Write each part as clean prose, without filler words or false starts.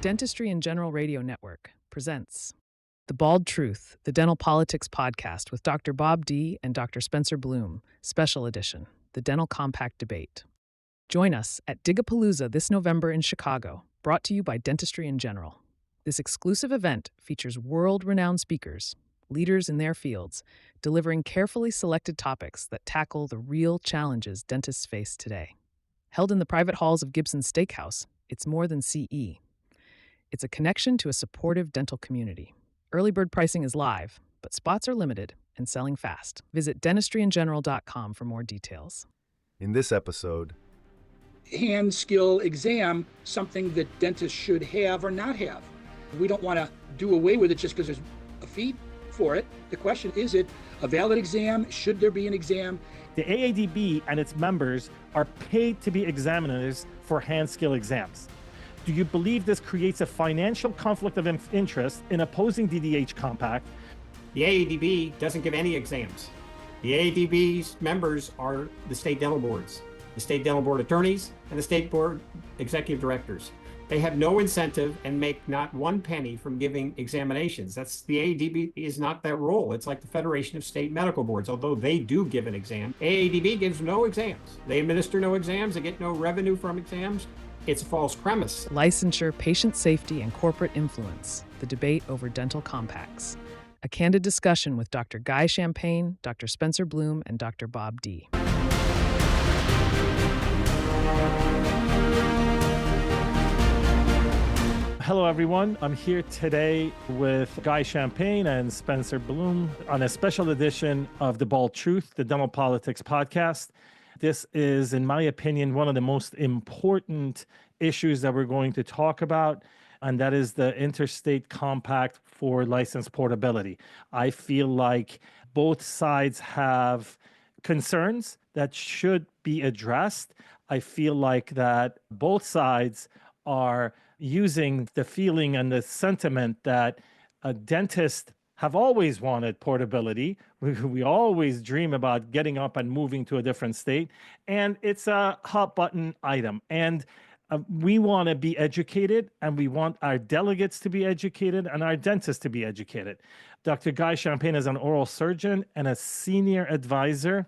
Dentistry and General Radio Network presents The Bald Truth, the Dental Politics Podcast with Dr. Bob D. and Dr. Spencer Bloom, Special Edition, the Dental Compact Debate. Join us at Digapalooza this November in Chicago, brought to you by Dentistry in General. This exclusive event features world-renowned speakers, leaders in their fields, delivering carefully selected topics that tackle the real challenges dentists face today. Held in the private halls of Gibson's Steakhouse, it's more than CE. It's a connection to a supportive dental community. Early bird pricing is live, but spots are limited and selling fast. Visit dentistryingeneral.com for more details. In this episode, hand skill exam, something that dentists should have or not have. We don't want to do away with it just because there's a fee for it. The question, is it a valid exam? Should there be an exam? The AADB and its members are paid to be examiners for hand skill exams. Do you believe this creates a financial conflict of interest in opposing DDH Compact? The AADB doesn't give any exams. The AADB's members are the state dental boards, the state dental board attorneys, and the state board executive directors. They have no incentive and make not one penny from giving examinations. The AADB is not that role. It's like the Federation of State Medical Boards, although they do give an exam. AADB gives no exams. They administer no exams. They get no revenue from exams. It's a false premise. Licensure, patient safety, and corporate influence, the debate over dental compacts. A candid discussion with Dr. Guy Champagne, Dr. Spencer Bloom, and Dr. Bob D. Hello, everyone. I'm here today with Guy Champagne and Spencer Bloom on a special edition of The Bald Truth, the Dental Politics Podcast. This is, in my opinion, one of the most important issues that we're going to talk about, and that is the Interstate Compact for license portability. I feel like both sides have concerns that should be addressed. I feel like that both sides are using the feeling and the sentiment that a dentist have always wanted portability. We always dream about getting up and moving to a different state, and it's a hot button item. And we want to be educated, and we want our delegates to be educated and our dentists to be educated. Dr. Guy Champagne is an oral surgeon and a senior advisor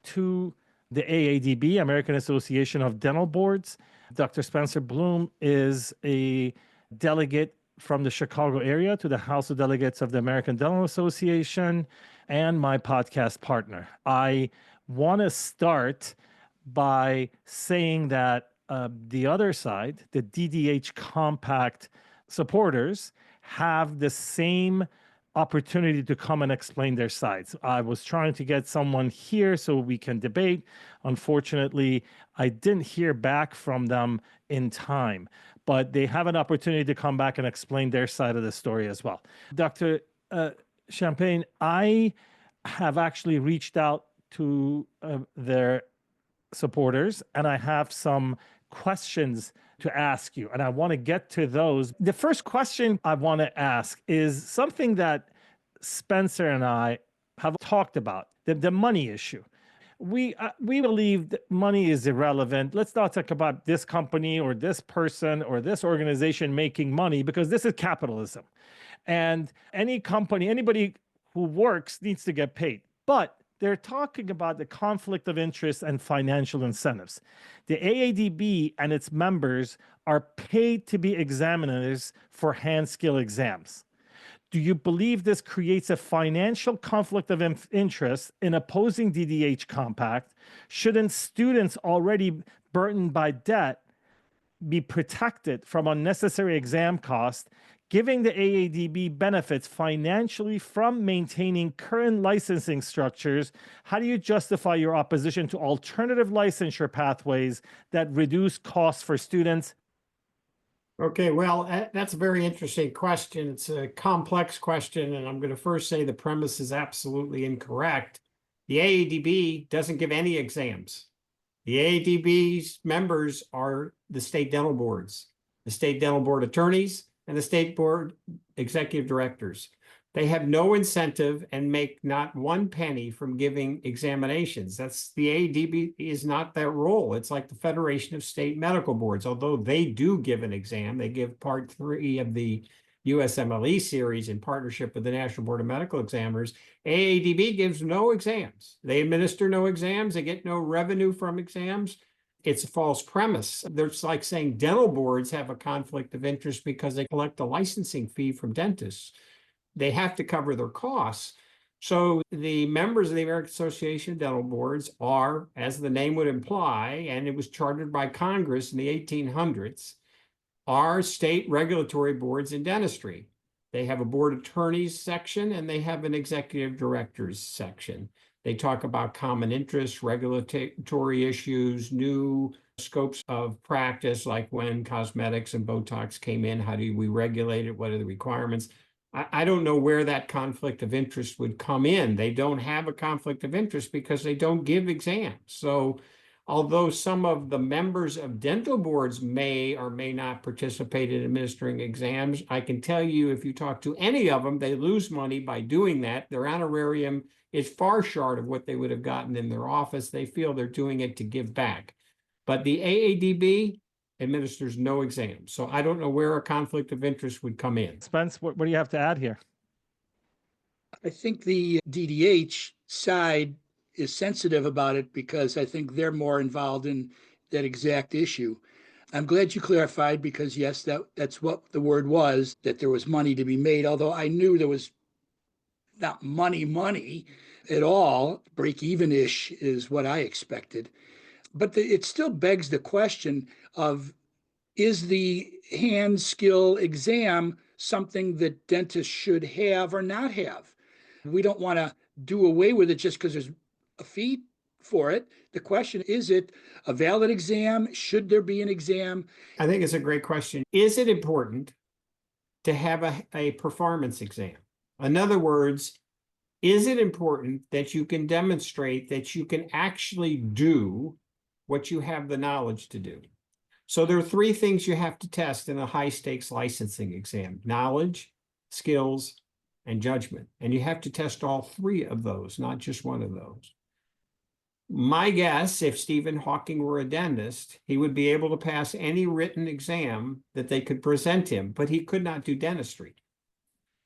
to the AADB, American Association of Dental Boards. Dr. Spencer Bloom is a delegate from the Chicago area to the House of Delegates of the American Dental Association and my podcast partner. I want to start by saying that the other side, the DDH Compact supporters, have the same opportunity to come and explain their sides. I was trying to get someone here so we can debate. Unfortunately, I didn't hear back from them in time, but they have an opportunity to come back and explain their side of the story as well. Dr. Champagne, I have actually reached out to their supporters, and I have some questions to ask you, and I want to get to those. The first question I want to ask is something that Spencer and I have talked about, the money issue. We believe that money is irrelevant. Let's not talk about this company or this person or this organization making money, because this is capitalism. And any company, anybody who works needs to get paid. But they're talking about the conflict of interest and financial incentives. The AADB and its members are paid to be examiners for hand skill exams. Do you believe this creates a financial conflict of interest in opposing DDH Compact? Shouldn't students already burdened by debt be protected from unnecessary exam costs, giving the AADB benefits financially from maintaining current licensing structures? How do you justify your opposition to alternative licensure pathways that reduce costs for students? Okay, well, that's a very interesting question. It's a complex question, and I'm going to first say the premise is absolutely incorrect. The AADB doesn't give any exams. The AADB's members are the state dental boards, the state dental board attorneys, and the state board executive directors. They have no incentive and make not one penny from giving examinations. That's the AADB is not their role. It's like the Federation of State Medical Boards. Although they do give an exam, they give part 3 of the USMLE series in partnership with the National Board of Medical Examiners. AADB gives no exams. They administer no exams. They get no revenue from exams. It's a false premise. It's like saying dental boards have a conflict of interest because they collect a licensing fee from dentists. They have to cover their costs. So the members of the American Association of Dental Boards are, as the name would imply, and it was chartered by Congress in the 1800s, are state regulatory boards in dentistry. They have a board attorneys section and they have an executive directors section. They talk about common interests, regulatory issues, new scopes of practice, like when cosmetics and Botox came in, how do we regulate it? What are the requirements? I don't know where that conflict of interest would come in. They don't have a conflict of interest because they don't give exams. So although some of the members of dental boards may or may not participate in administering exams, I can tell you if you talk to any of them, they lose money by doing that. Their honorarium is far short of what they would have gotten in their office. They feel they're doing it to give back. But the AADB administers no exams. So I don't know where a conflict of interest would come in. Spence, what do you have to add here? I think the DDH side is sensitive about it because I think they're more involved in that exact issue. I'm glad you clarified because yes, that's what the word was, that there was money to be made, although I knew there was not money at all. Break even-ish is what I expected. But it still begs the question of, is the hand skill exam something that dentists should have or not have? We don't want to do away with it just because there's a fee for it. The question, is it a valid exam? Should there be an exam? I think it's a great question. Is it important to have a performance exam? In other words, is it important that you can demonstrate that you can actually do what you have the knowledge to do? So there are 3 things you have to test in a high-stakes licensing exam: knowledge, skills, and judgment. And you have to test all 3 of those, not just one of those. My guess, if Stephen Hawking were a dentist, he would be able to pass any written exam that they could present him, but he could not do dentistry.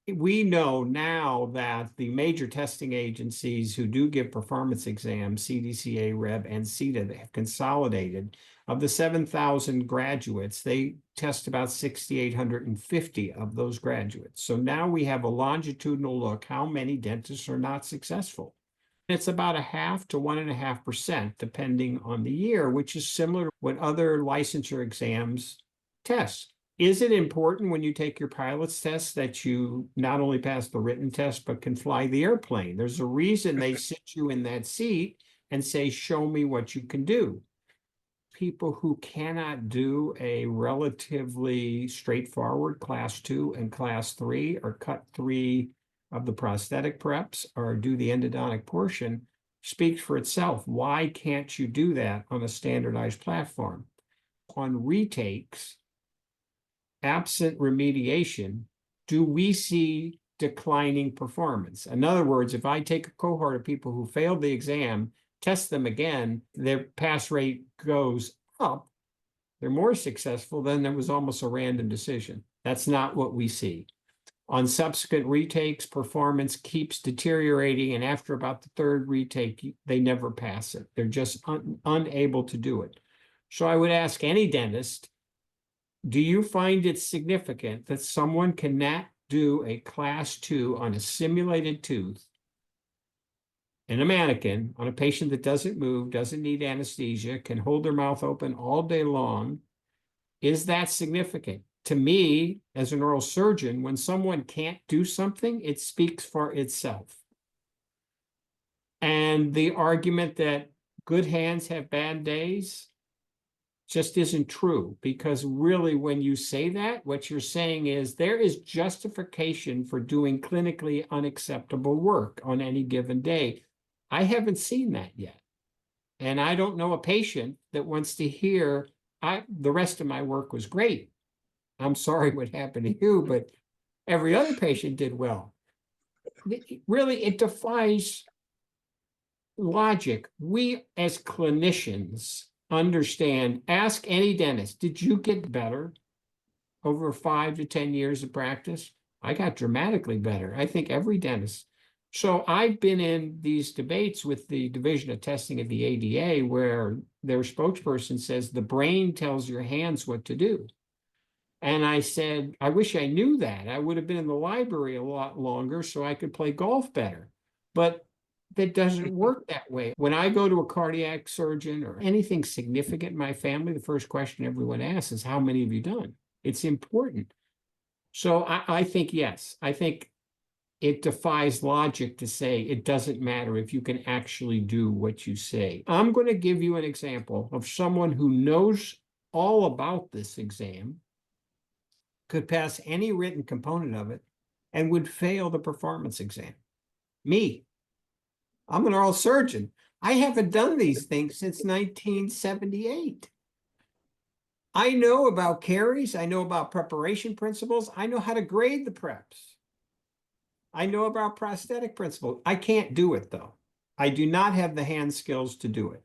We know now that the major testing agencies who do give performance exams, CDCA, REB, and CETA, they have consolidated. Of the 7,000 graduates, they test about 6,850 of those graduates. So now we have a longitudinal look how many dentists are not successful. It's about 0.5 to 1.5%, depending on the year, which is similar to what other licensure exams test. Is it important when you take your pilot's test that you not only pass the written test, but can fly the airplane? There's a reason they sit you in that seat and say, show me what you can do. People who cannot do a relatively straightforward class 2 and class 3 or cut 3 of the prosthetic preps or do the endodontic portion speaks for itself. Why can't you do that on a standardized platform? On retakes, absent remediation, do we see declining performance? In other words, if I take a cohort of people who failed the exam, test them again, their pass rate goes up, they're more successful, then there was almost a random decision. That's not what we see. On subsequent retakes, performance keeps deteriorating, and after about the 3rd retake, they never pass it. They're just unable to do it. So I would ask any dentist, do you find it significant that someone cannot do a class 2 on a simulated tooth in a mannequin on a patient that doesn't move, doesn't need anesthesia, can hold their mouth open all day long? Is that significant? To me, as an oral surgeon, when someone can't do something, it speaks for itself. And the argument that good hands have bad days just isn't true, because really when you say that, what you're saying is there is justification for doing clinically unacceptable work on any given day. I haven't seen that yet. And I don't know a patient that wants to hear, the rest of my work was great. I'm sorry what happened to you, but every other patient did well. really, it defies logic. We as clinicians understand, ask any dentist, did you get better over 5 to 10 years of practice? I got dramatically better. I think every dentist. So I've been in these debates with the Division of Testing at the ADA where their spokesperson says the brain tells your hands what to do. And I said, I wish I knew that. I would have been in the library a lot longer so I could play golf better. But that doesn't work that way. When I go to a cardiac surgeon or anything significant in my family, the first question everyone asks is, how many have you done? It's important. So I think, yes, I think it defies logic to say it doesn't matter if you can actually do what you say. I'm going to give you an example of someone who knows all about this exam, could pass any written component of it, and would fail the performance exam. Me. I'm an oral surgeon. I haven't done these things since 1978. I know about caries. I know about preparation principles. I know how to grade the preps. I know about prosthetic principles. I can't do it, though. I do not have the hand skills to do it.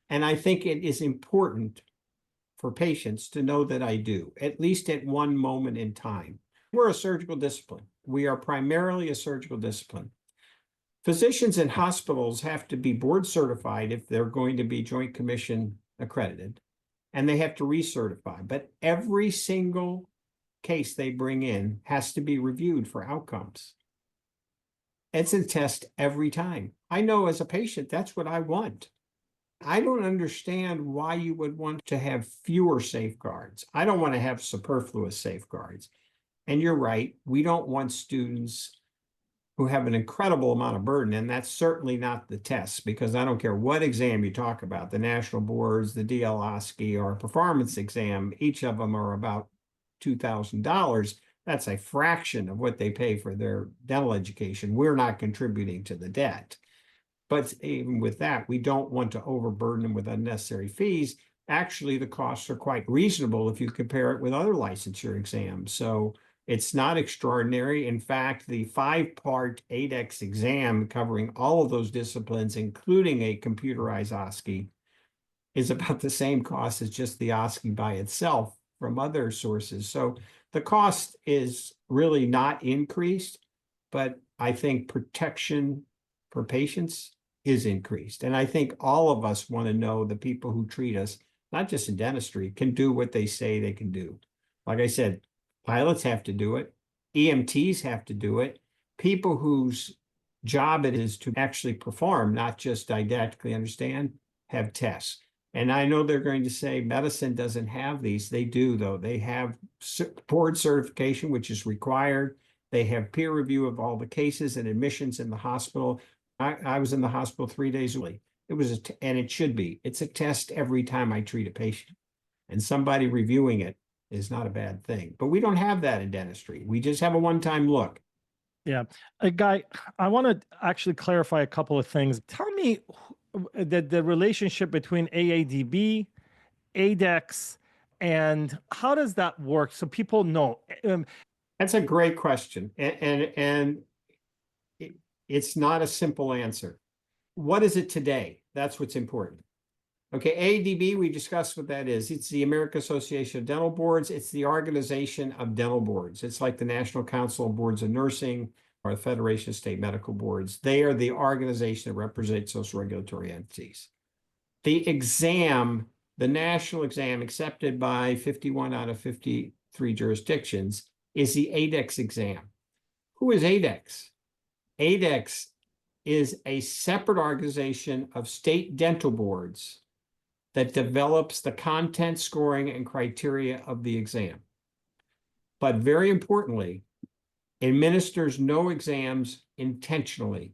And I think it is important for patients to know that I do, at least at one moment in time. We're a surgical discipline. We are primarily a surgical discipline. Physicians in hospitals have to be board certified if they're going to be Joint Commission accredited, and they have to recertify. But every single case they bring in has to be reviewed for outcomes. It's a test every time. I know as a patient, that's what I want. I don't understand why you would want to have fewer safeguards. I don't want to have superfluous safeguards. And you're right, we don't want students who have an incredible amount of burden, and that's certainly not the test, because I don't care what exam you talk about, the national boards, the DL-OSCE, or a performance exam, each of them are about $2,000. That's a fraction of what they pay for their dental education. We're not contributing to the debt. But even with that, we don't want to overburden them with unnecessary fees. Actually, the costs are quite reasonable if you compare it with other licensure exams. So it's not extraordinary. In fact, the 5-part ADEX exam covering all of those disciplines, including a computerized OSCE, is about the same cost as just the OSCE by itself from other sources. So the cost is really not increased, but I think protection for patients is increased. And I think all of us want to know the people who treat us, not just in dentistry, can do what they say they can do. Like I said, pilots have to do it. EMTs have to do it. People whose job it is to actually perform, not just didactically understand, have tests. And I know they're going to say medicine doesn't have these. They do, though. They have board certification, which is required. They have peer review of all the cases and admissions in the hospital. I was in the hospital 3 days a week. It was, and it should be. It's a test every time I treat a patient. And somebody reviewing it is not a bad thing. But we don't have that in dentistry. We just have a one-time look. Yeah. Guy, I want to actually clarify a couple of things. Tell me the relationship between AADB, ADEX, and how does that work so people know? That's a great question. And it's not a simple answer. What is it today? That's what's important. Okay, AADB, we discussed what that is. It's the American Association of Dental Boards. It's the organization of dental boards. It's like the National Council of Boards of Nursing or the Federation of State Medical Boards. They are the organization that represents those regulatory entities. The exam, the national exam accepted by 51 out of 53 jurisdictions, is the ADEX exam. Who is ADEX? ADEX is a separate organization of state dental boards that develops the content, scoring, and criteria of the exam. But very importantly, administers no exams intentionally.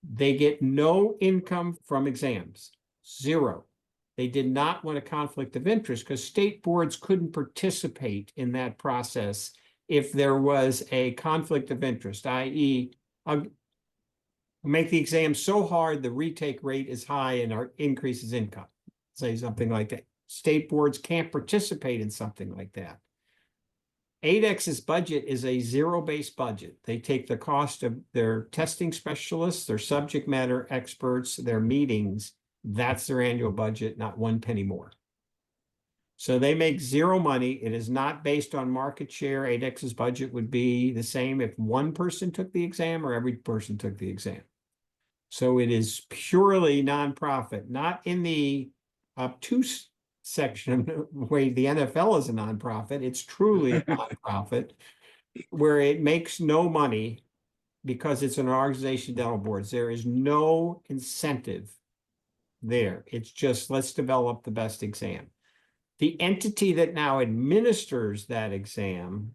They get no income from exams, zero. They did not want a conflict of interest because state boards couldn't participate in that process if there was a conflict of interest, i.e., make the exam so hard the retake rate is high and our increases income. Say something like that. State boards can't participate in something like that. ADEX's budget is a zero-based budget. They take the cost of their testing specialists, their subject matter experts, their meetings. That's their annual budget, not one penny more. So they make zero money. It is not based on market share. ADEX's budget would be the same if one person took the exam or every person took the exam. So it is purely nonprofit, not in the obtuse section of the way the NFL is a nonprofit. It's truly a nonprofit where it makes no money because it's an organization of dental boards. There is no incentive there. It's just, let's develop the best exam. The entity that now administers that exam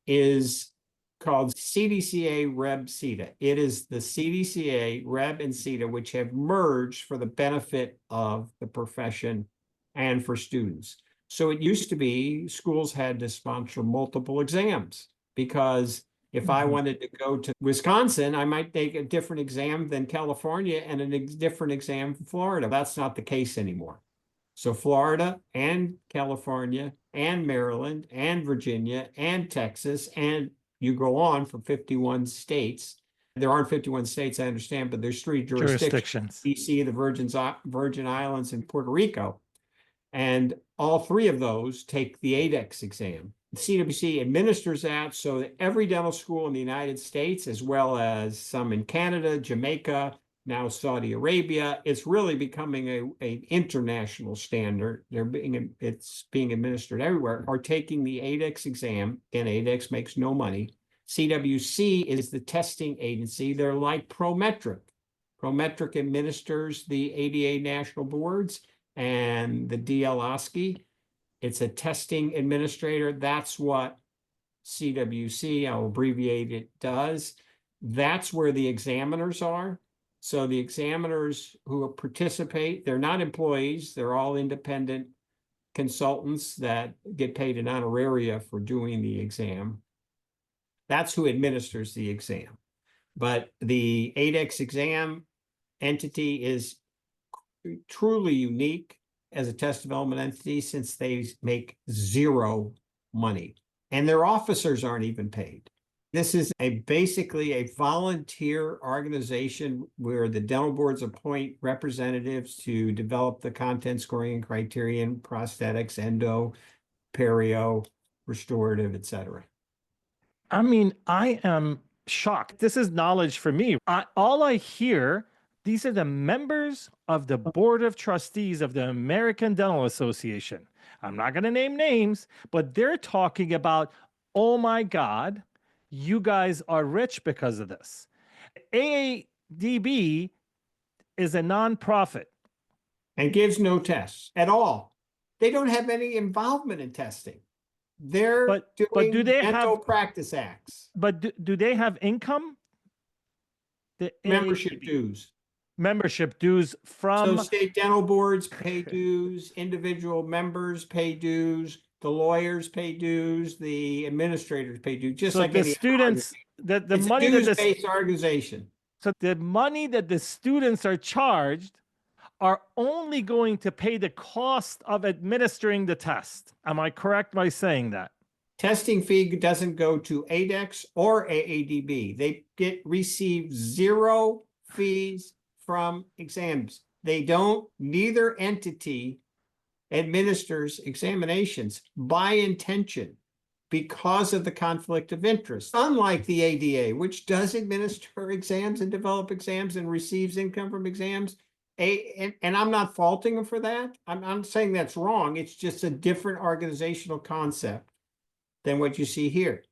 is called CDCA Reb CETA. It is the CDCA Reb and CETA, which have merged for the benefit of the profession and for students. So it used to be schools had to sponsor multiple exams because if I wanted to go to Wisconsin, I might take a different exam than California and a different exam from Florida. That's not the case anymore. So Florida and California and Maryland and Virginia and Texas, and you go on for 51 states. There aren't 51 states, I understand, but there's 3 jurisdictions. DC, the Virgin Islands, and Puerto Rico. And all 3 of those take the ADEX exam. The CWC administers that so that every dental school in the United States, as well as some in Canada, Jamaica, now Saudi Arabia, it's really becoming an international standard. It's being administered everywhere, are taking the ADEX exam, and ADEX makes no money. CWC is the testing agency. They're like Prometric. Prometric administers the ADA national boards and the DLOSCI. It's a testing administrator. That's what CWC, I'll abbreviate it, does. That's where the examiners are. So the examiners who participate, they're not employees, they're all independent consultants that get paid an honoraria for doing the exam. That's who administers the exam. But the ADEX exam entity is truly unique as a test development entity since they make zero money and their officers aren't even paid. This is basically a volunteer organization where the dental boards appoint representatives to develop the content scoring criterion, prosthetics, endo, perio, restorative, etc. I mean, I am shocked. This is knowledge for me. All I hear, these are the members of the Board of Trustees of the American Dental Association. I'm not going to name names, but they're talking about, oh my God, you guys are rich because of this. AADB is a nonprofit. And gives no tests at all. They don't have any involvement in testing. They're doing do they dental have practice acts. But do they have income? The Membership AADB. dues. Membership dues from... So state dental boards pay dues, individual members pay dues, the lawyers pay dues, the administrators pay dues, just so like the any students, the it's money a that dues-based organization. So the money that the students are charged are only going to pay the cost of administering the test. Am I correct by saying that? Testing fee doesn't go to ADEX or AADB. They receive zero fees from exams. They don't, neither entity administers examinations by intention because of the conflict of interest. Unlike the ADA, which does administer exams and develop exams and receives income from exams, and I'm not faulting them for that. I'm saying that's wrong. It's just a different organizational concept than what you see here.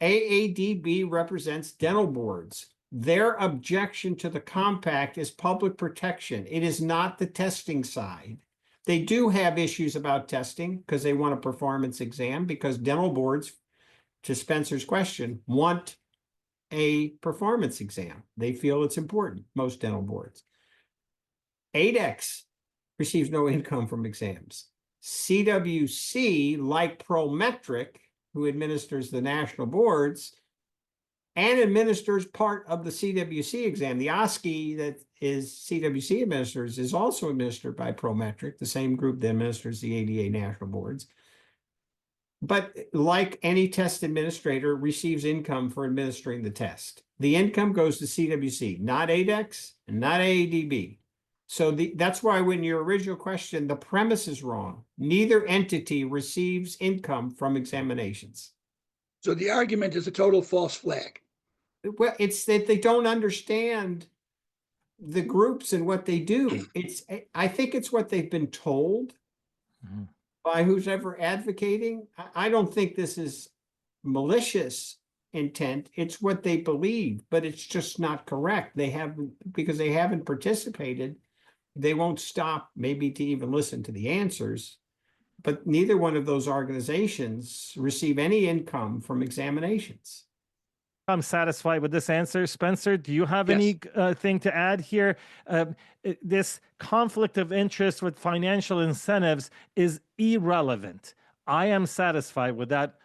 AADB represents dental boards. Their objection to the compact is public protection. It is not the testing side. They do have issues about testing because they want a performance exam, because dental boards, to Spencer's question, want a performance exam. They feel it's important, most dental boards. ADEX receives no income from exams. CWC, like Prometric, who administers the national boards and administers part of the CWC exam. The OSCE that is CWC administers is also administered by Prometric, the same group that administers the ADA national boards. But like any test administrator receives income for administering the test. The income goes to CWC, not ADEX and not AADB. So that's why when your original question, the premise is wrong. Neither entity receives income from examinations. So the argument is a total false flag. Well, it's that they don't understand the groups and what they do. I think it's what they've been told by who's ever advocating. I don't think this is malicious intent. It's what they believe, but it's just not correct. Because they haven't participated, they won't stop maybe to even listen to the answers. But neither one of those organizations receive any income from examinations. I'm satisfied with this answer. Spencer, do you have any thing to add here? This conflict of interest with financial incentives is irrelevant. I am satisfied with that.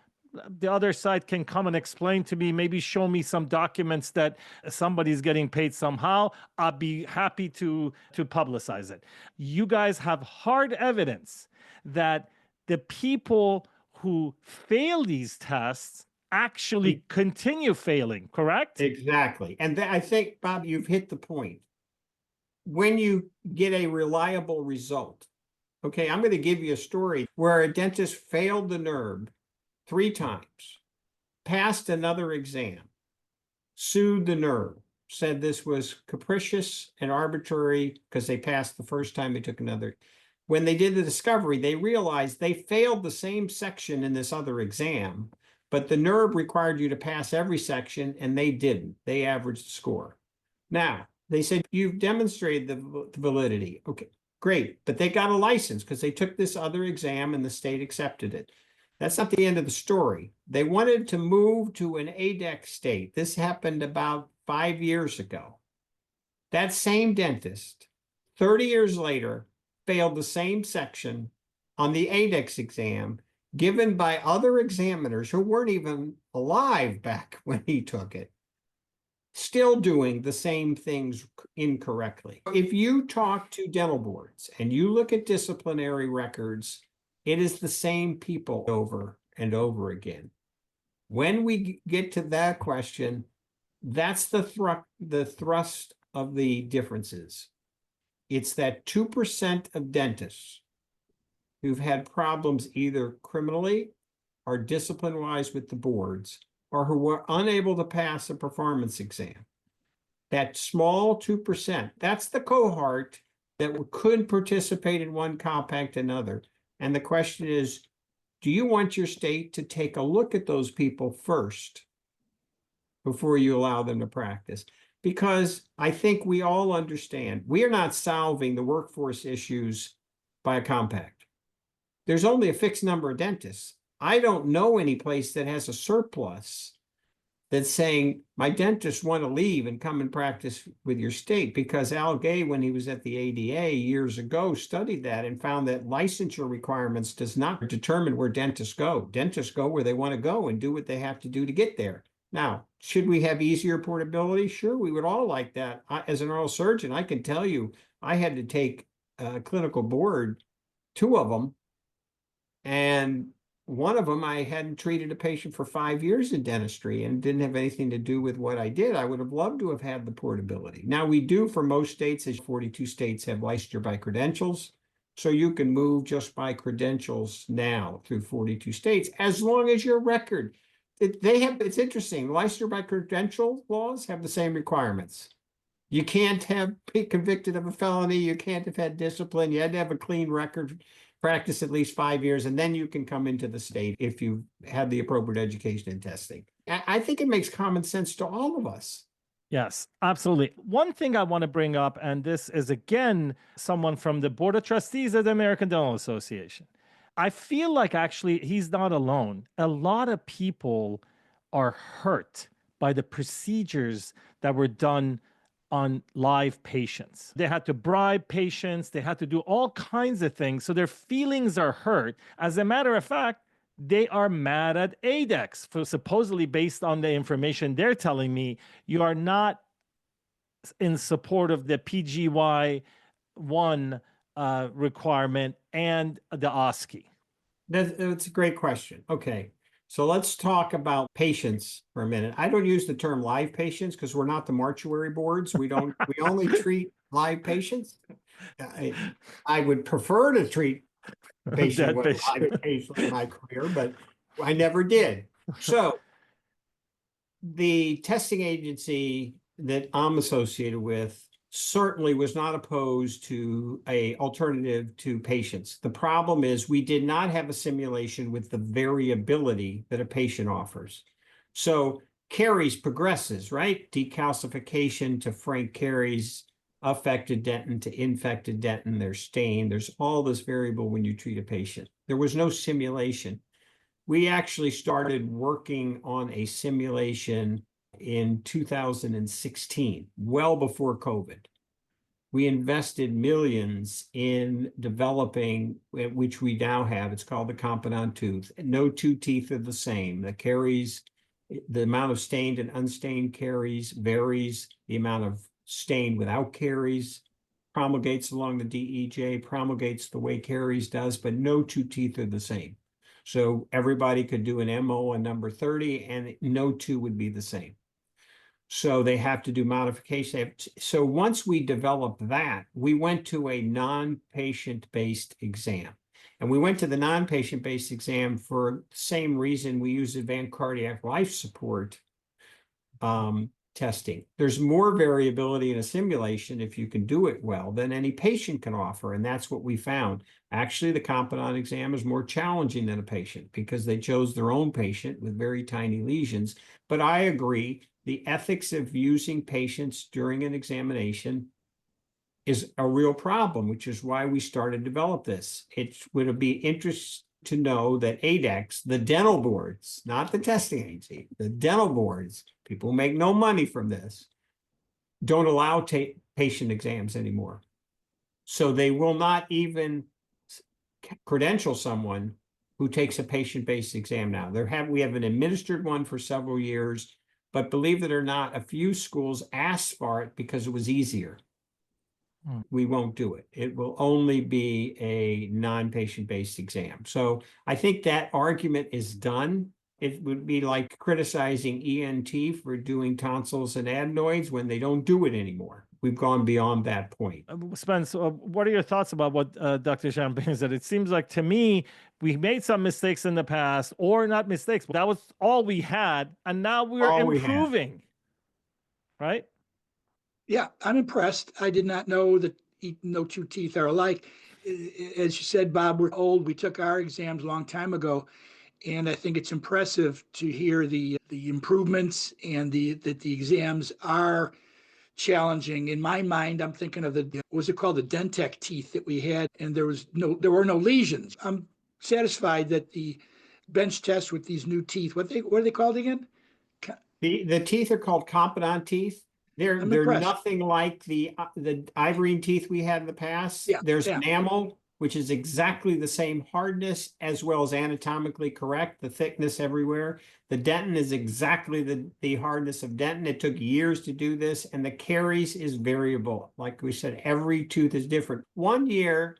The other side can come and explain to me, maybe show me some documents that somebody's getting paid somehow. I'll be happy to publicize it. You guys have hard evidence that the people who fail these tests actually continue failing, correct? Exactly. And I think, Bob, you've hit the point. When you get a reliable result, okay, I'm going to give you a story where a dentist failed the NERB 3 times, passed another exam, sued the NERB, said this was capricious and arbitrary because they passed the first time, they took another. When they did the discovery, they realized they failed the same section in this other exam, but the NERB required you to pass every section, and they didn't. They averaged the score. Now, they said, you've demonstrated the validity. Okay, great. But they got a license because they took this other exam and the state accepted it. That's not the end of the story. They wanted to move to an ADEX state. This happened about 5 years ago. That same dentist, 30 years later, failed the same section on the ADEX exam given by other examiners who weren't even alive back when he took it, still doing the same things incorrectly. If you talk to dental boards and you look at disciplinary records, it is the same people over and over again. When we get to that question, that's the thrust of the differences. It's that 2% of dentists who've had problems either criminally or discipline-wise with the boards, or who were unable to pass a performance exam. That small 2%, that's the cohort that could participate in one compact and another. And the question is, do you want your state to take a look at those people first before you allow them to practice? Because I think we all understand we are not solving the workforce issues by a compact. There's only a fixed number of dentists. I don't know any place that has a surplus that's saying, my dentists want to leave and come and practice with your state, because Al Gay, when he was at the ADA years ago, studied that and found that licensure requirements does not determine where dentists go. Dentists go where they want to go and do what they have to do to get there. Now, should we have easier portability? Sure, we would all like that. As an oral surgeon, I can tell you, I had to take a clinical board, 2 of them, and one of them, I hadn't treated a patient for 5 years in dentistry and didn't have anything to do with what I did. I would have loved to have had the portability. Now, we do for most states, as 42 states have licensure by credentials. So you can move just by credentials now through 42 states, as long as your record. It's interesting, licensure by credential laws have the same requirements. You can't be convicted of a felony. You can't have had discipline. You had to have a clean record, practice at least 5 years, and then you can come into the state if you had the appropriate education and testing. I think it makes common sense to all of us. Yes, absolutely. One thing I want to bring up, and this is again someone from the Board of Trustees of the American Dental Association. I feel like actually he's not alone. A lot of people are hurt by the procedures that were done on live patients. They had to bribe patients. They had to do all kinds of things. So their feelings are hurt. As a matter of fact, they are mad at ADEX for supposedly, based on the information they're telling me, you are not in support of the PGY 1 requirement and the OSCE. That's a great question. Okay. So let's talk about patients for a minute. I don't use the term live patients because we're not the mortuary boards. We only treat live patients. I would prefer to treat a patient Dead with a patient. live patient in my career, but I never did. So the testing agency that I'm associated with certainly was not opposed to a alternative to patients. The problem is we did not have a simulation with the variability that a patient offers. So caries progresses, right? Decalcification to frank caries, affected dentin to infected dentin, there's stain, there's all this variable when you treat a patient. There was no simulation. We actually started working on a simulation in 2016, well before COVID. We invested millions in developing, which we now have. It's called the Confidant tooth. No two teeth are the same. The caries, the amount of stained and unstained caries varies. The amount of stain without caries promulgates along the DEJ, promulgates the way caries does, but no two teeth are the same. So everybody could do an MO on number 30 and no two would be the same. So they have to do modification. So once we developed that, we went to a non-patient-based exam. And we went to the non-patient-based exam for the same reason we use advanced cardiac life support testing. There's more variability in a simulation if you can do it well than any patient can offer. And that's what we found. Actually, the Confidant exam is more challenging than a patient because they chose their own patient with very tiny lesions. But I agree, the ethics of using patients during an examination is a real problem, which is why we started to develop this. It would be interesting to know that ADEX, the dental boards, not the testing agency, the dental boards, people who make no money from this, don't allow patient exams anymore. So they will not even credential someone who takes a patient-based exam now. We have an administered one for several years, but believe it or not, a few schools asked for it because it was easier. We won't do it. It will only be a non-patient-based exam. So I think that argument is done. It would be like criticizing ENT for doing tonsils and adenoids when they don't do it anymore. We've gone beyond that point. Spence, what are your thoughts about what Dr. Champagne said? It seems like to me, we made some mistakes in the past, or not mistakes, but that was all we had. And now we're improving, right? Yeah, I'm impressed. I did not know that no two teeth are alike. As you said, Bob, we're old. We took our exams a long time ago, and I think it's impressive to hear the improvements and that the exams are challenging. In my mind, I'm thinking of what was it called, the Dentec teeth that we had, and there were no lesions. I'm satisfied that the bench test with these new teeth, what are they called again? The teeth are called Confidant teeth. They're nothing like the DIGRN teeth we had in the past. Yeah, There's enamel, which is exactly the same hardness as well as anatomically correct, the thickness everywhere. The dentin is exactly the hardness of dentin. It took years to do this, and the caries is variable. Like we said, every tooth is different. One year,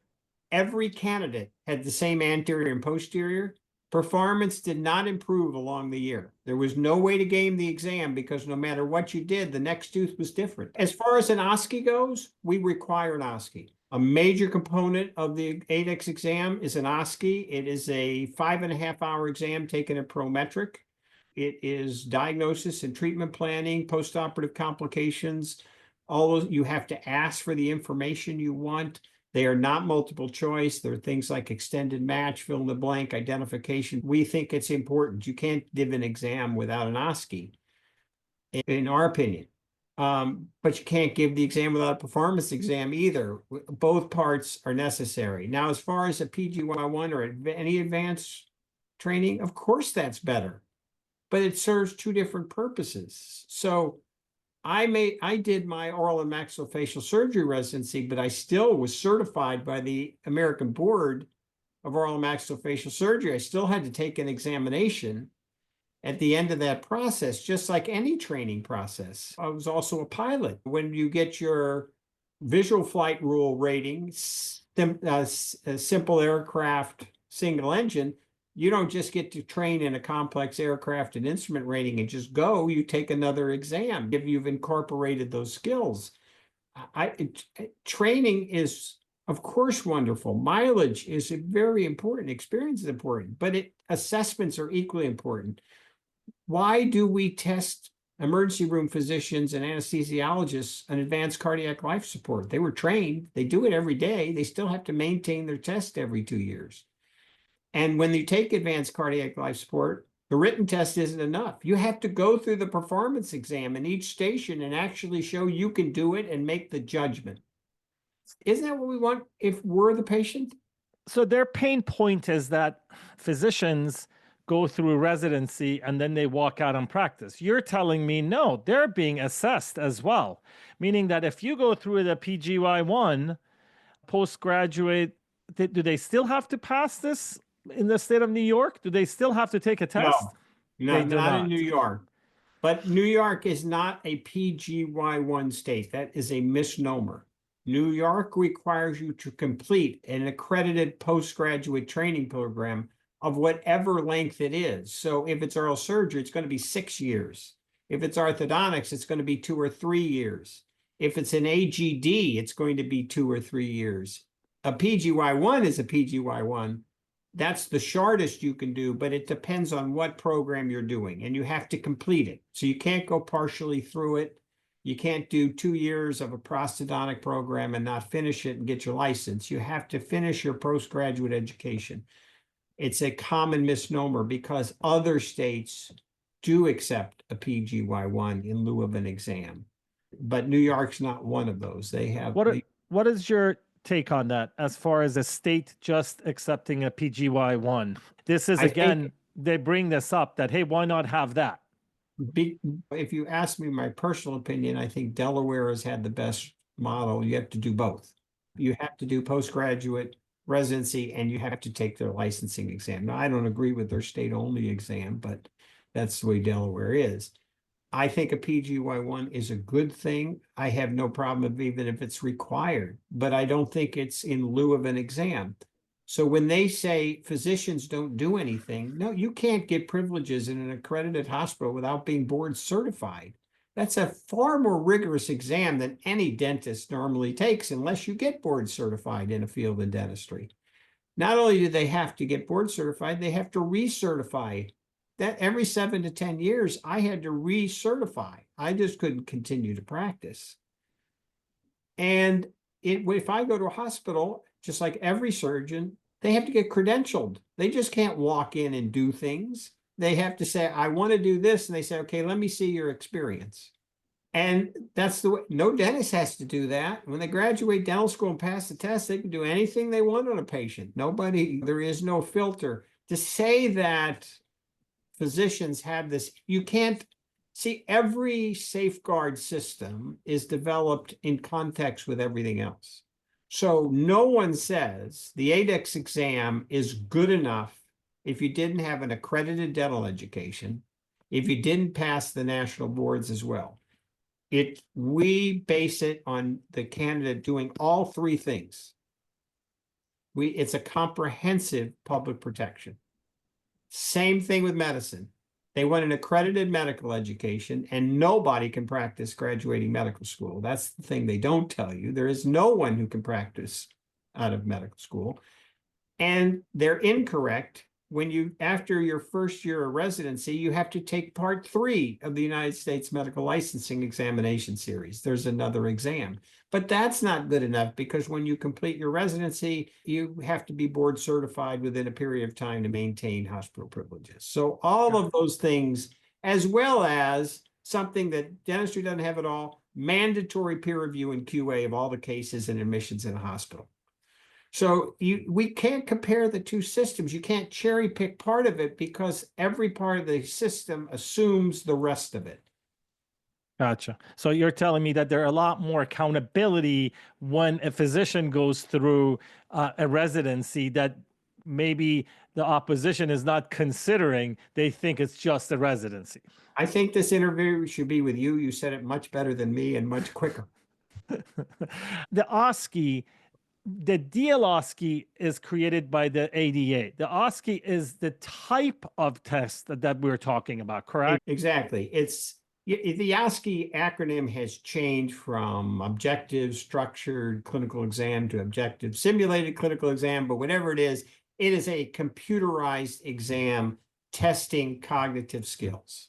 every candidate had the same anterior and posterior. Performance did not improve along the year. There was no way to game the exam because no matter what you did, the next tooth was different. As far as an OSCE goes, we require an OSCE. A major component of the ADEX exam is an OSCE. It is a 5.5-hour exam taken at Prometric. It is diagnosis and treatment planning, postoperative complications. All those, you have to ask for the information you want. They are not multiple choice. There are things like extended match, fill in the blank, identification. We think it's important. You can't give an exam without an OSCE, in our opinion. But you can't give the exam without a performance exam either. Both parts are necessary. Now, as far as a PGY1 or any advanced training, of course that's better, but it serves two different purposes. So I did my oral and maxillofacial surgery residency, but I still was certified by the American Board of Oral and Maxillofacial Surgery. I still had to take an examination at the end of that process, just like any training process. I was also a pilot. When you get your visual flight rule rating, simple aircraft single engine, you don't just get to train in a complex aircraft and instrument rating and just go. You take another exam if you've incorporated those skills. Training is, of course, wonderful. Mileage is very important. Experience is important, but assessments are equally important. Why do we test emergency room physicians and anesthesiologists on advanced cardiac life support? They were trained. They do it every day. They still have to maintain their test every 2 years. And when you take advanced cardiac life support, the written test isn't enough. You have to go through the performance exam in each station and actually show you can do it and make the judgment. Isn't that what we want if we're the patient? So their pain point is that physicians go through residency and then they walk out on practice. You're telling me, no, they're being assessed as well. Meaning that if you go through the PGY1 postgraduate, do they still have to pass this in the state of New York? Do they still have to take a test? No, They do not in not. New York. But New York is not a PGY1 state. That is a misnomer. New York requires you to complete an accredited postgraduate training program of whatever length it is. So if it's oral surgery, it's going to be 6 years. If it's orthodontics, it's going to be 2 or 3 years. If it's an AGD, it's going to be 2 or 3 years. A PGY1 is a PGY1. That's the shortest you can do, but it depends on what program you're doing, and you have to complete it. So you can't go partially through it. You can't do 2 years of a prosthodontic program and not finish it and get your license. You have to finish your postgraduate education. It's a common misnomer because other states do accept a PGY1 in lieu of an exam, but New York's not one of those. They have. What is your take on that as far as a state just accepting a PGY1? This is, again, they bring this up that, hey, why not have that? If you ask me my personal opinion, I think Delaware has had the best model. You have to do both. You have to do postgraduate residency and you have to take their licensing exam. Now, I don't agree with their state-only exam, but that's the way Delaware is. I think a PGY1 is a good thing. I have no problem even if it's required, but I don't think it's in lieu of an exam. So when they say physicians don't do anything, no, you can't get privileges in an accredited hospital without being board certified. That's a far more rigorous exam than any dentist normally takes unless you get board certified in a field of dentistry. Not only do they have to get board certified, they have to recertify. That every 7 to 10 years, I had to recertify. I just couldn't continue to practice. And if I go to a hospital, just like every surgeon, they have to get credentialed. They just can't walk in and do things. They have to say, I want to do this. And they say, okay, let me see your experience. And that's the way. No dentist has to do that. When they graduate dental school and pass the test, they can do anything they want on a patient. There is no filter. To say that physicians have this, you can't see, every safeguard system is developed in context with everything else. So no one says the ADEX exam is good enough if you didn't have an accredited dental education, if you didn't pass the national boards as well. We base it on the candidate doing all three things. It's a comprehensive public protection. Same thing with medicine. They want an accredited medical education, and nobody can practice graduating medical school. That's the thing they don't tell you. There is no one who can practice out of medical school. And they're incorrect when after your first year of residency, you have to take part 3 of the United States Medical Licensing Examination Series. There's another exam. But that's not good enough because when you complete your residency, you have to be board certified within a period of time to maintain hospital privileges. So all of those things, as well as something that dentistry doesn't have at all, mandatory peer review and QA of all the cases and admissions in a hospital. So we can't compare the two systems. You can't cherry pick part of it because every part of the system assumes the rest of it. Gotcha. So you're telling me that there are a lot more accountability when a physician goes through a residency that maybe the opposition is not considering. They think it's just a residency. I think this interview should be with you. You said it much better than me and much quicker. The OSCE the DL-OSCE is created by the ADA. The OSCE is the type of test that we're talking about, correct? Exactly. The ASCII acronym has changed from objective structured clinical exam to objective simulated clinical exam, but whatever it is a computerized exam testing cognitive skills.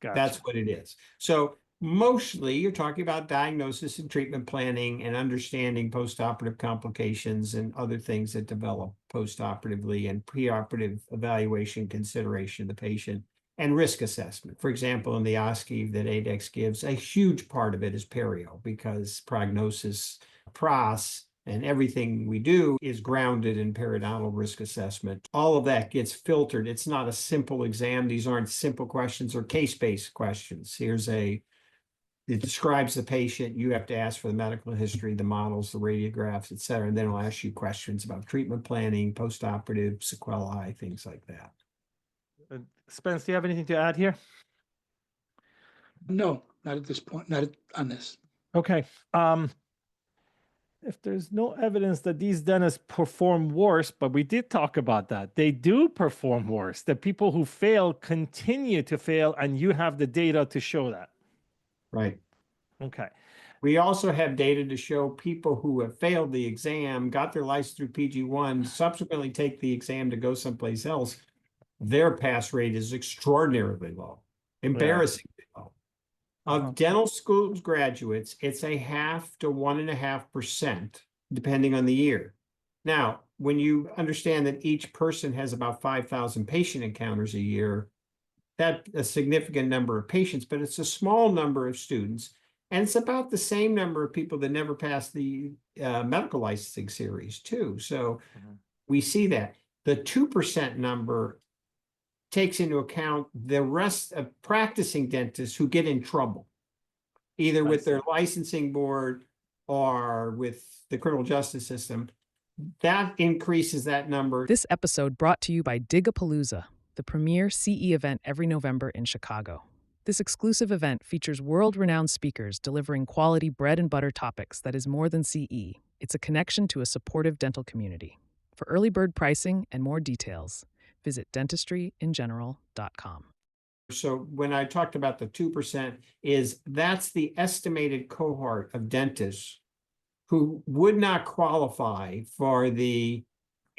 Gotcha. That's what it is. So mostly you're talking about diagnosis and treatment planning and understanding postoperative complications and other things that develop postoperatively and preoperative evaluation consideration of the patient and risk assessment. For example, in the OSCE that ADEX gives, a huge part of it is perio because prognosis, PROS, and everything we do is grounded in periodontal risk assessment. All of that gets filtered. It's not a simple exam. These aren't simple questions or case-based questions. It describes the patient. You have to ask for the medical history, the models, the radiographs, et cetera. And then it'll ask you questions about treatment planning, postoperative, sequelae, things like that. Spence, do you have anything to add here? No, not at this point, not on this. Okay. If there's no evidence that these dentists perform worse, but we did talk about that, they do perform worse. The people who fail continue to fail, and you have the data to show that. Right. Okay. We also have data to show people who have failed the exam, got their license through PG1, subsequently take the exam to go someplace else. Their pass rate is extraordinarily low, embarrassingly low. Of dental school graduates, it's 0.5 to 1.5%, depending on the year. Now, when you understand that each person has about 5,000 patient encounters a year, that's a significant number of patients, but it's a small number of students. And it's about the same number of people that never pass the medical licensing series, too. So we see that. The 2% number takes into account the rest of practicing dentists who get in trouble, either with their licensing board or with the criminal justice system. That increases that number. This episode brought to you by Digapalooza, the premier CE event every November in Chicago. This exclusive event features world-renowned speakers delivering quality bread and butter topics that is more than CE. It's a connection to a supportive dental community. For early bird pricing and more details, visit dentistryingeneral.com. So when I talked about the 2%, that's the estimated cohort of dentists who would not qualify for the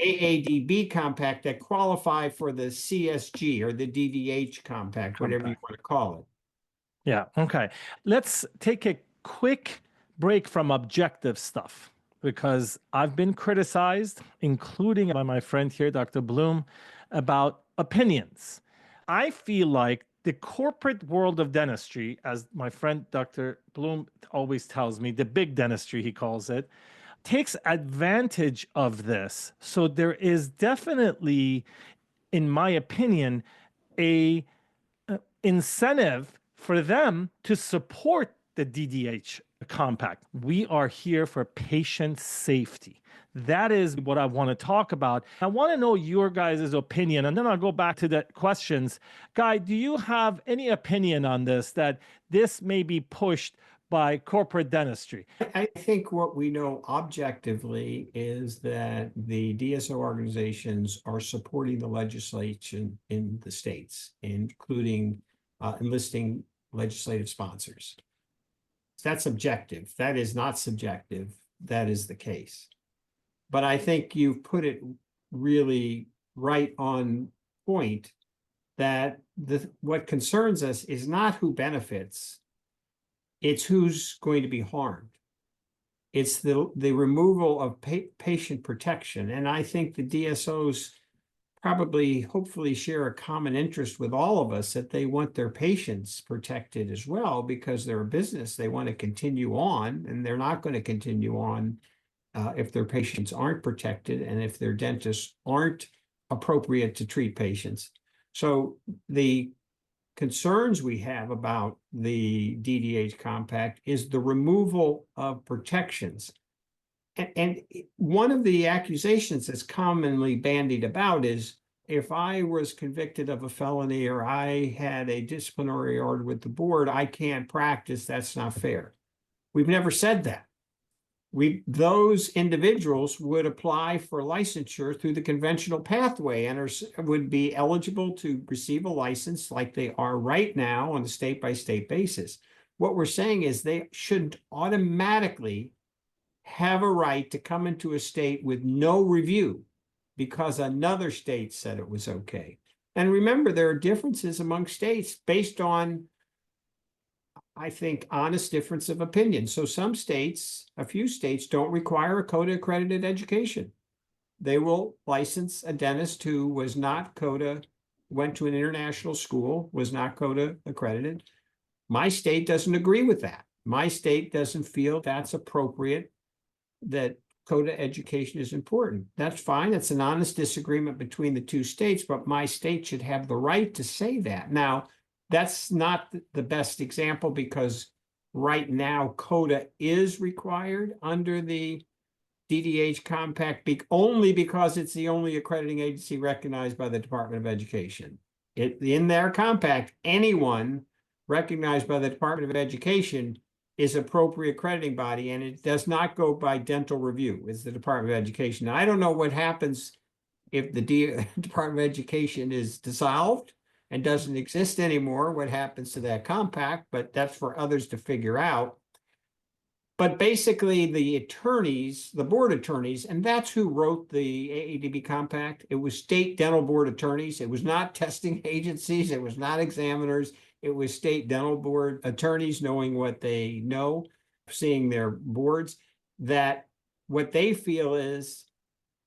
AADB Compact that qualify for the CSG or the DDH Compact, whatever you want to call it. Yeah, okay. Let's take a quick break from objective stuff because I've been criticized, including by my friend here, Dr. Bloom, about opinions. I feel like the corporate world of dentistry, as my friend Dr. Bloom always tells me, the big dentistry, he calls it, takes advantage of this. So there is definitely, in my opinion, a incentive for them to support the DDH Compact. We are here for patient safety. That is what I want to talk about. I want to know your guys' opinion, and then I'll go back to the questions. Guy, do you have any opinion on this, that this may be pushed by corporate dentistry? I think what we know objectively is that the DSO organizations are supporting the legislation in the states, including enlisting legislative sponsors. That's objective. That is not subjective. That is the case. But I think you've put it really right on point that what concerns us is not who benefits, it's who's going to be harmed. It's the removal of patient protection. And I think the DSOs probably, hopefully share a common interest with all of us that they want their patients protected as well, because they're a business. They want to continue on, and they're not going to continue on if their patients aren't protected and if their dentists aren't appropriate to treat patients. So the concerns we have about the DDH Compact is the removal of protections. And one of the accusations that's commonly bandied about is, if I was convicted of a felony or I had a disciplinary order with the board, I can't practice. That's not fair. We've never said that. those individuals would apply for licensure through the conventional pathway and would be eligible to receive a license like they are right now on a state-by-state basis. What we're saying is they should automatically have a right to come into a state with no review because another state said it was okay. And remember, there are differences among states based on, I think, honest difference of opinion. So some states, a few states, don't require a CODA accredited education. They will license a dentist who was not CODA, went to an international school, was not CODA accredited. My state doesn't agree with that. My state doesn't feel that's appropriate, that CODA education is important. That's fine. It's an honest disagreement between the two states, but my state should have the right to say that. Now, that's not the best example because right now CODA is required under the DDH Compact only because it's the only accrediting agency recognized by the Department of Education. In their compact, anyone recognized by the Department of Education is appropriate accrediting body, and it does not go by dental review. It's the Department of Education. Now, I don't know what happens if the Department of Education is dissolved and doesn't exist anymore, what happens to that compact, but that's for others to figure out. But basically, the attorneys, the board attorneys, and that's who wrote the AADB Compact. It was state dental board attorneys. It was not testing agencies. It was not examiners. It was state dental board attorneys knowing what they know, seeing their boards, that what they feel is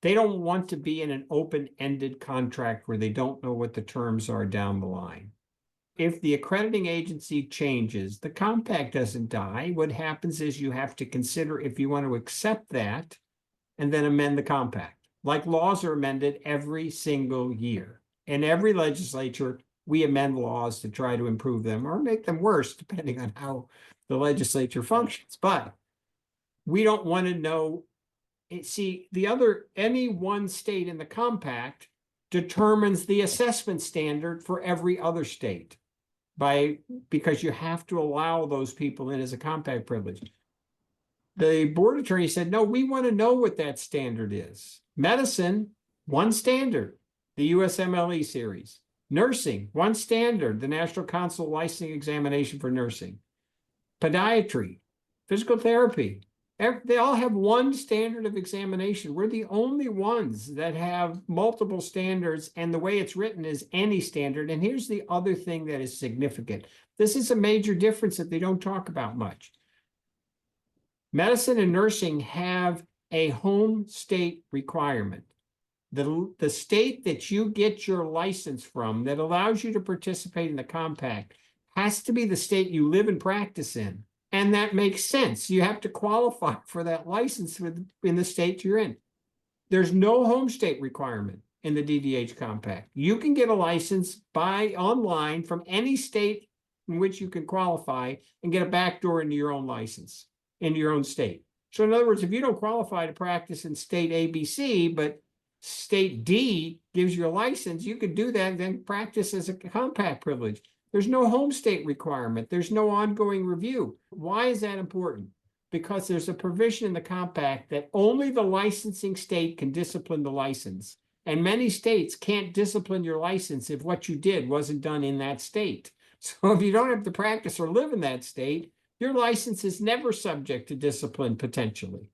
they don't want to be in an open-ended contract where they don't know what the terms are down the line. If the accrediting agency changes, the compact doesn't die. What happens is you have to consider if you want to accept that and then amend the compact. Like laws are amended every single year. In every legislature, we amend laws to try to improve them or make them worse, depending on how the legislature functions. But we don't want to know. See, any one state in the compact determines the assessment standard for every other state because you have to allow those people in as a compact privilege. The board attorney said, no, we want to know what that standard is. Medicine, one standard, the USMLE series. Nursing, one standard, the National Council Licensing Examination for Nursing. Podiatry, physical therapy, they all have one standard of examination. We're the only ones that have multiple standards, and the way it's written is any standard. And here's the other thing that is significant. This is a major difference that they don't talk about much. Medicine and nursing have a home state requirement. The state that you get your license from that allows you to participate in the compact has to be the state you live and practice in. And that makes sense. You have to qualify for that license in the state you're in. There's no home state requirement in the DDH Compact. You can get a license online from any state in which you can qualify and get a backdoor into your own license, into your own state. So in other words, if you don't qualify to practice in state ABC, but state D gives you a license, you could do that and then practice as a compact privilege. There's no home state requirement. There's no ongoing review. Why is that important? Because there's a provision in the compact that only the licensing state can discipline the license. And many states can't discipline your license if what you did wasn't done in that state. So if you don't have to practice or live in that state, your license is never subject to discipline potentially.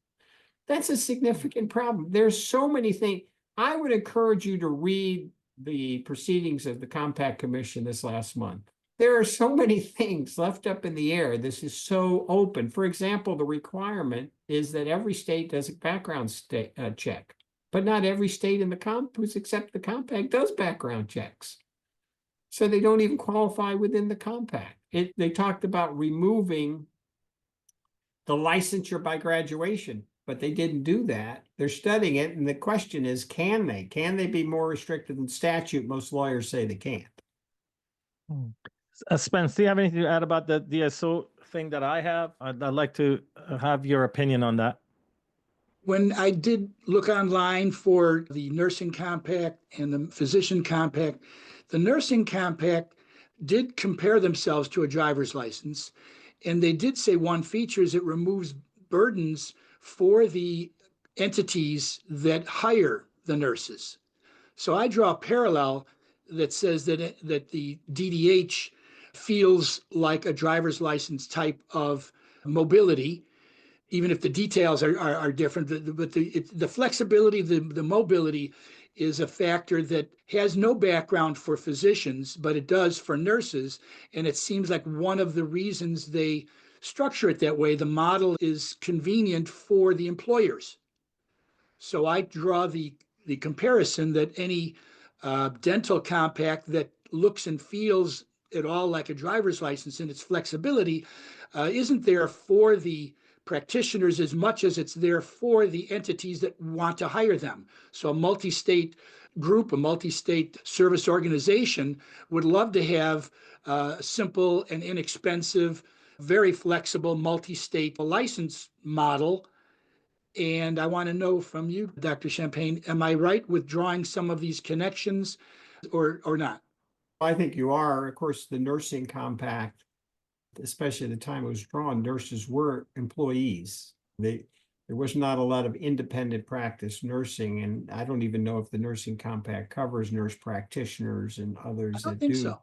That's a significant problem. There's so many things. I would encourage you to read the proceedings of the Compact Commission this last month. There are so many things left up in the air. This is so open. For example, the requirement is that every state does a background check, but not every state in the who's accept the compact does background checks. So they don't even qualify within the compact. They talked about removing the licensure by graduation, but they didn't do that. They're studying it, and the question is, can they? Can they be more restrictive than statute? Most lawyers say they can't. Spence, do you have anything to add about the DSO thing that I have? I'd like to have your opinion on that. When I did look online for the nursing compact and the physician compact, the nursing compact did compare themselves to a driver's license. And they did say one feature is it removes burdens for the entities that hire the nurses. So I draw a parallel that says that the DDH feels like a driver's license type of mobility, even if the details are different. But the flexibility, the mobility is a factor that has no background for physicians, but it does for nurses. And it seems like one of the reasons they structure it that way, the model is convenient for the employers. So I draw the comparison that any dental compact that looks and feels at all like a driver's license in its flexibility isn't there for the practitioners as much as it's there for the entities that want to hire them. So a multi-state group, a multi-state service organization would love to have a simple and inexpensive, very flexible multi-state license model. And I want to know from you, Dr. Champagne, am I right with drawing some of these connections or not? I think you are. Of course, the nursing compact, especially at the time it was drawn, nurses were employees. There was not a lot of independent practice nursing, and I don't even know if the nursing compact covers nurse practitioners and others I don't that think do. so.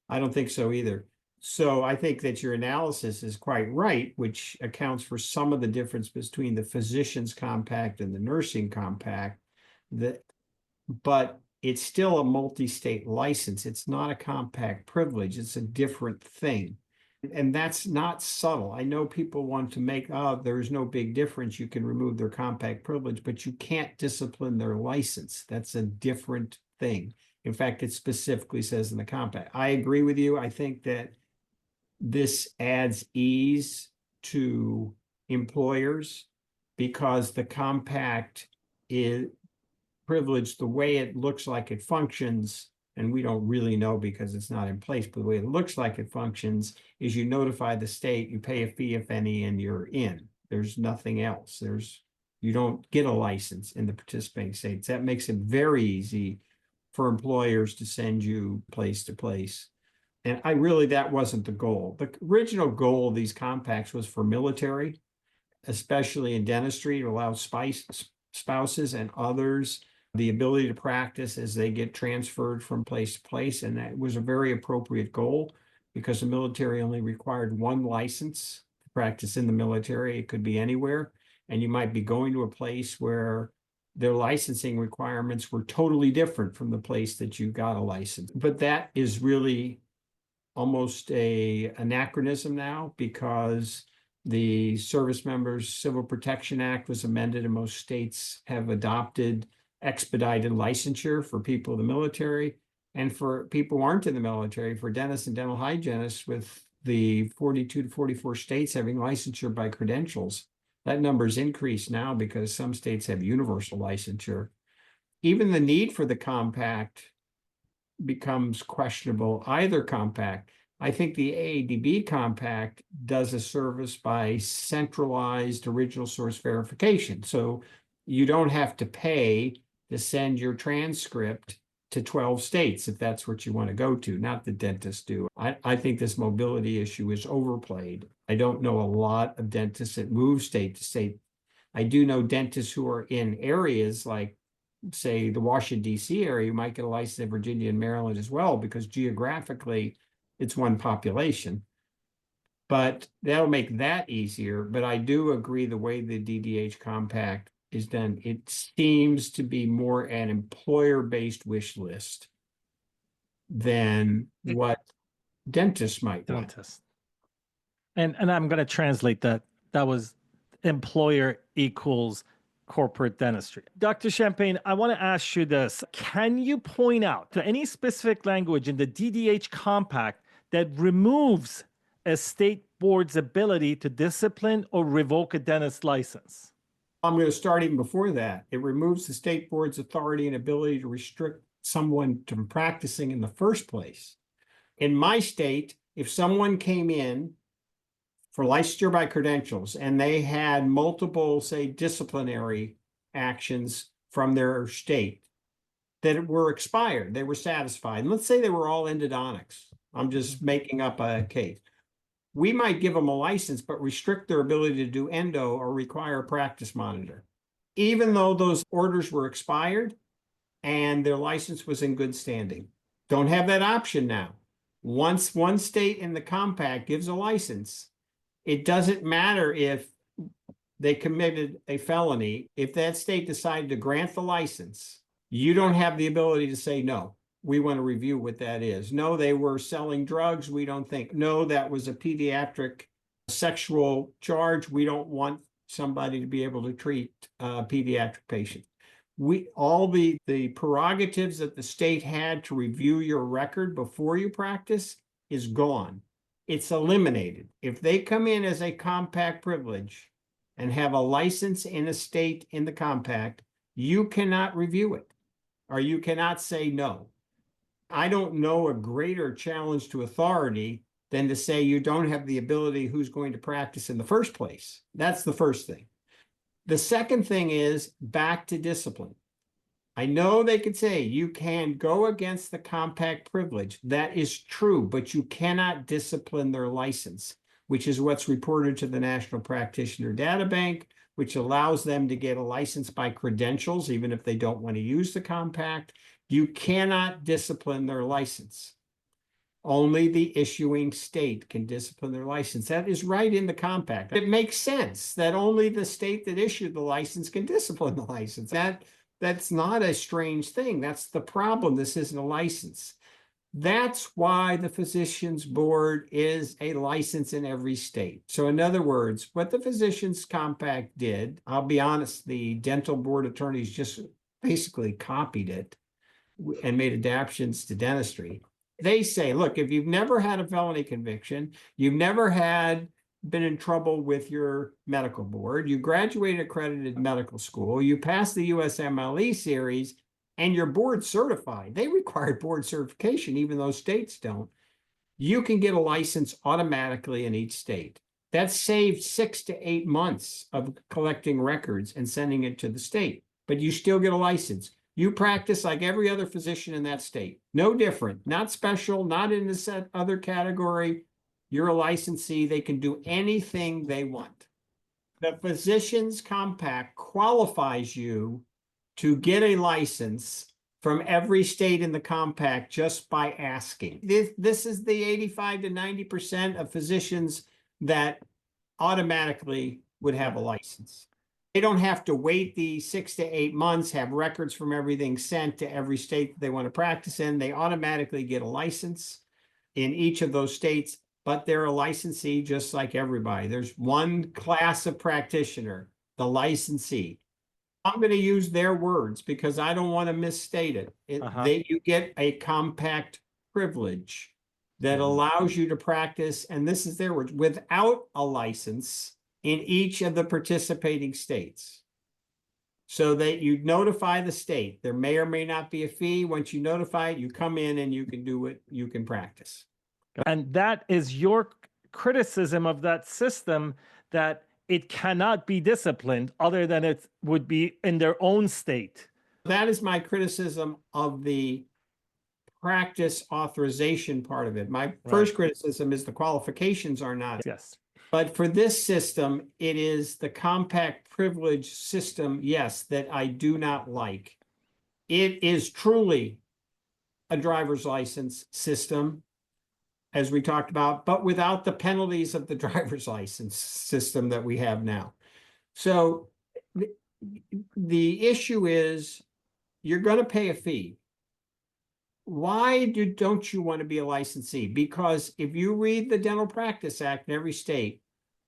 I don't think so either. So I think that your analysis is quite right, which accounts for some of the difference between the physician's compact and the nursing compact. But it's still a multi-state license. It's not a compact privilege. It's a different thing. And that's not subtle. I know people want to make, oh, there's no big difference. You can remove their compact privilege, but you can't discipline their license. That's a different thing. In fact, it specifically says in the compact. I agree with you. I think that this adds ease to employers because the compact is privileged the way it looks like it functions, and we don't really know because it's not in place, but the way it looks like it functions is you notify the state, you pay a fee, if any, and you're in. There's nothing else. You don't get a license in the participating states. That makes it very easy for employers to send you place to place. And that wasn't the goal. The original goal of these compacts was for military, especially in dentistry, to allow spouses and others the ability to practice as they get transferred from place to place. And that was a very appropriate goal because the military only required one license to practice in the military. It could be anywhere. And you might be going to a place where their licensing requirements were totally different from the place that you got a license. But that is really almost an anachronism now because the Service Members Civil Protection Act was amended and most states have adopted expedited licensure for people in the military. And for people who aren't in the military, for dentists and dental hygienists, with the 42 to 44 states having licensure by credentials, that number's increased now because some states have universal licensure. Even the need for the compact becomes questionable, either compact. I think the AADB Compact does a service by centralized original source verification. So you don't have to pay to send your transcript to 12 states if that's what you want to go to, not the dentists do. I think this mobility issue is overplayed. I don't know a lot of dentists that move state to state. I do know dentists who are in areas like, say, the Washington, D.C. area, you might get a license in Virginia and Maryland as well, because geographically it's one population. But that'll make that easier. But I do agree the way the DDH Compact is done, it seems to be more an employer-based wish list than what dentists might want. And I'm going to translate that. That was employer equals corporate dentistry. Dr. Champagne, I want to ask you this. Can you point out to any specific language in the DDH Compact that removes a state board's ability to discipline or revoke a dentist license? I'm going to start even before that. It removes the state board's authority and ability to restrict someone from practicing in the first place. In my state, if someone came in for licensure by credentials and they had multiple, say, disciplinary actions from their state that were expired, they were satisfied. And let's say they were all endodontics. I'm just making up a case. we might give them a license, but restrict their ability to do endo or require a practice monitor, even though those orders were expired and their license was in good standing. Don't have that option now. Once one state in the compact gives a license, it doesn't matter if they committed a felony. If that state decided to grant the license, you don't have the ability to say, no, we want to review what that is. No, they were selling drugs. We don't think. No, that was a pediatric sexual charge. We don't want somebody to be able to treat a pediatric patient. All the prerogatives that the state had to review your record before you practice is gone. It's eliminated. If they come in as a compact privilege and have a license in a state in the compact, you cannot review it, or you cannot say no. I don't know a greater challenge to authority than to say you don't have the ability who's going to practice in the first place. That's the first thing. The second thing is back to discipline. I know they could say you can go against the compact privilege. That is true, but you cannot discipline their license, which is what's reported to the National Practitioner Data Bank, which allows them to get a license by credentials, even if they don't want to use the compact. You cannot discipline their license. Only the issuing state can discipline their license. That is right in the compact. It makes sense that only the state that issued the license can discipline the license. That's not a strange thing. That's the problem. This isn't a license. That's why the Physicians Board is a license in every state. So in other words, what the Physicians Compact did, I'll be honest, the dental board attorneys just basically copied it and made adaptations to dentistry. They say, look, if you've never had a felony conviction, you've never been in trouble with your medical board, you graduated accredited medical school, you passed the USMLE series, and you're board certified. They require board certification, even though states don't. You can get a license automatically in each state. That saved 6 to 8 months of collecting records and sending it to the state, but you still get a license. You practice like every other physician in that state. No different, not special, not in this other category. You're a licensee. They can do anything they want. The Physicians Compact qualifies you to get a license from every state in the compact just by asking. This is the 85 to 90% of physicians that automatically would have a license. They don't have to wait the 6 to 8 months, have records from everything sent to every state that they want to practice in. They automatically get a license in each of those states, but they're a licensee just like everybody. There's one class of practitioner, the licensee. I'm going to use their words because I don't want to misstate it. You get a compact privilege that allows you to practice, and this is their words, without a license in each of the participating states. So that you notify the state. There may or may not be a fee. Once you notify it, you come in and you can do it. You can practice. And that is your criticism of that system, that it cannot be disciplined other than it would be in their own state. That is my criticism of the practice authorization part of it. My first criticism is the qualifications are not. Yes. But for this system, it is the compact privilege system, yes, that I do not like. It is truly a driver's license system, as we talked about, but without the penalties of the driver's license system that we have now. So the issue is you're going to pay a fee. Why don't you want to be a licensee? Because if you read the Dental Practice Act in every state,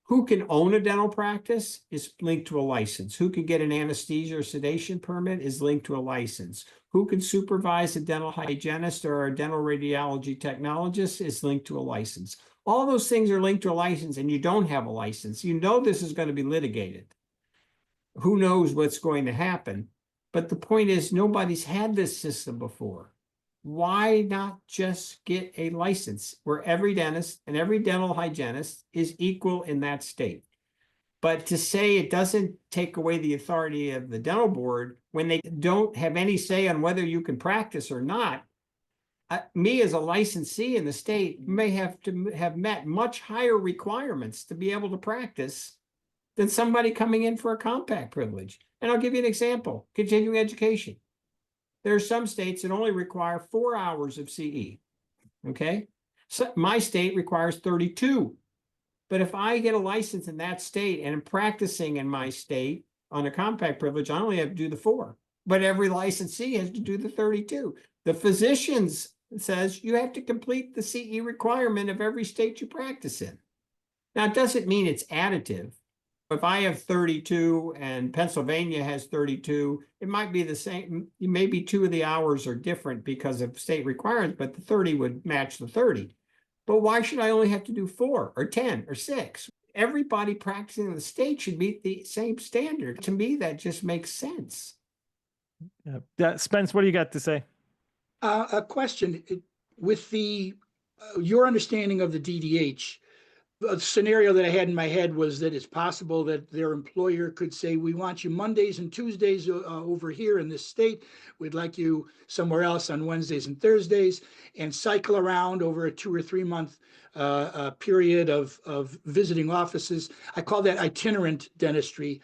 who can own a dental practice is linked to a license. Who can get an anesthesia or sedation permit is linked to a license. Who can supervise a dental hygienist or a dental radiology technologist is linked to a license. All those things are linked to a license, and you don't have a license. You know this is going to be litigated. Who knows what's going to happen? But the point is, nobody's had this system before. Why not just get a license where every dentist and every dental hygienist is equal in that state? But to say it doesn't take away the authority of the dental board when they don't have any say on whether you can practice or not, me as a licensee in the state may have to have met much higher requirements to be able to practice than somebody coming in for a compact privilege. And I'll give you an example, continuing education. There are some states that only require 4 hours of CE, okay? So my state requires 32. But if I get a license in that state and I'm practicing in my state on a compact privilege, I only have to do the 4. But every licensee has to do the 32. The physicians says you have to complete the CE requirement of every state you practice in. Now, it doesn't mean it's additive. If I have 32 and Pennsylvania has 32, it might be the same. Maybe 2 of the hours are different because of state requirements, but the 30 would match the 30. But why should I only have to do 4 or 10 or 6? Everybody practicing in the state should meet the same standard. To me, that just makes sense. Spence, what do you got to say? A question with your understanding of the DDH. A scenario that I had in my head was that it's possible that their employer could say, we want you Mondays and Tuesdays over here in this state. We'd like you somewhere else on Wednesdays and Thursdays, and cycle around over a 2 or 3 month period of visiting offices. I call that itinerant dentistry.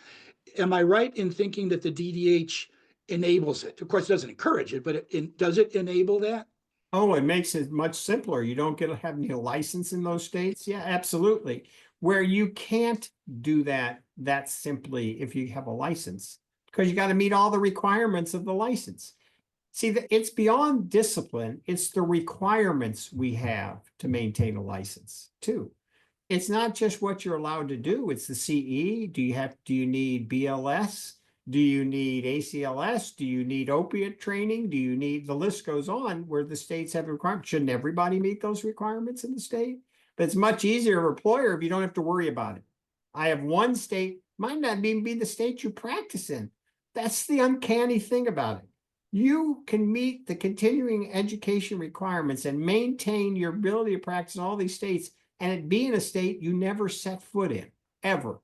Am I right in thinking that the DDH enables it? Of course, it doesn't encourage it, but does it enable that? Oh, it makes it much simpler. You don't get to have any license in those states. Yeah, absolutely. Where you can't do that simply if you have a license, because you got to meet all the requirements of the license. See, it's beyond discipline. It's the requirements we have to maintain a license too. It's not just what you're allowed to do. It's the CE. Do you need BLS? Do you need ACLS? Do you need opiate training? Do you need, the list goes on where the states have requirements. Shouldn't everybody meet those requirements in the state? But it's much easier for an employer if you don't have to worry about it. I have one state, might not even be the state you practice in. That's the uncanny thing about it. You can meet the continuing education requirements and maintain your ability to practice in all these states, and it be in a state you never set foot in, ever.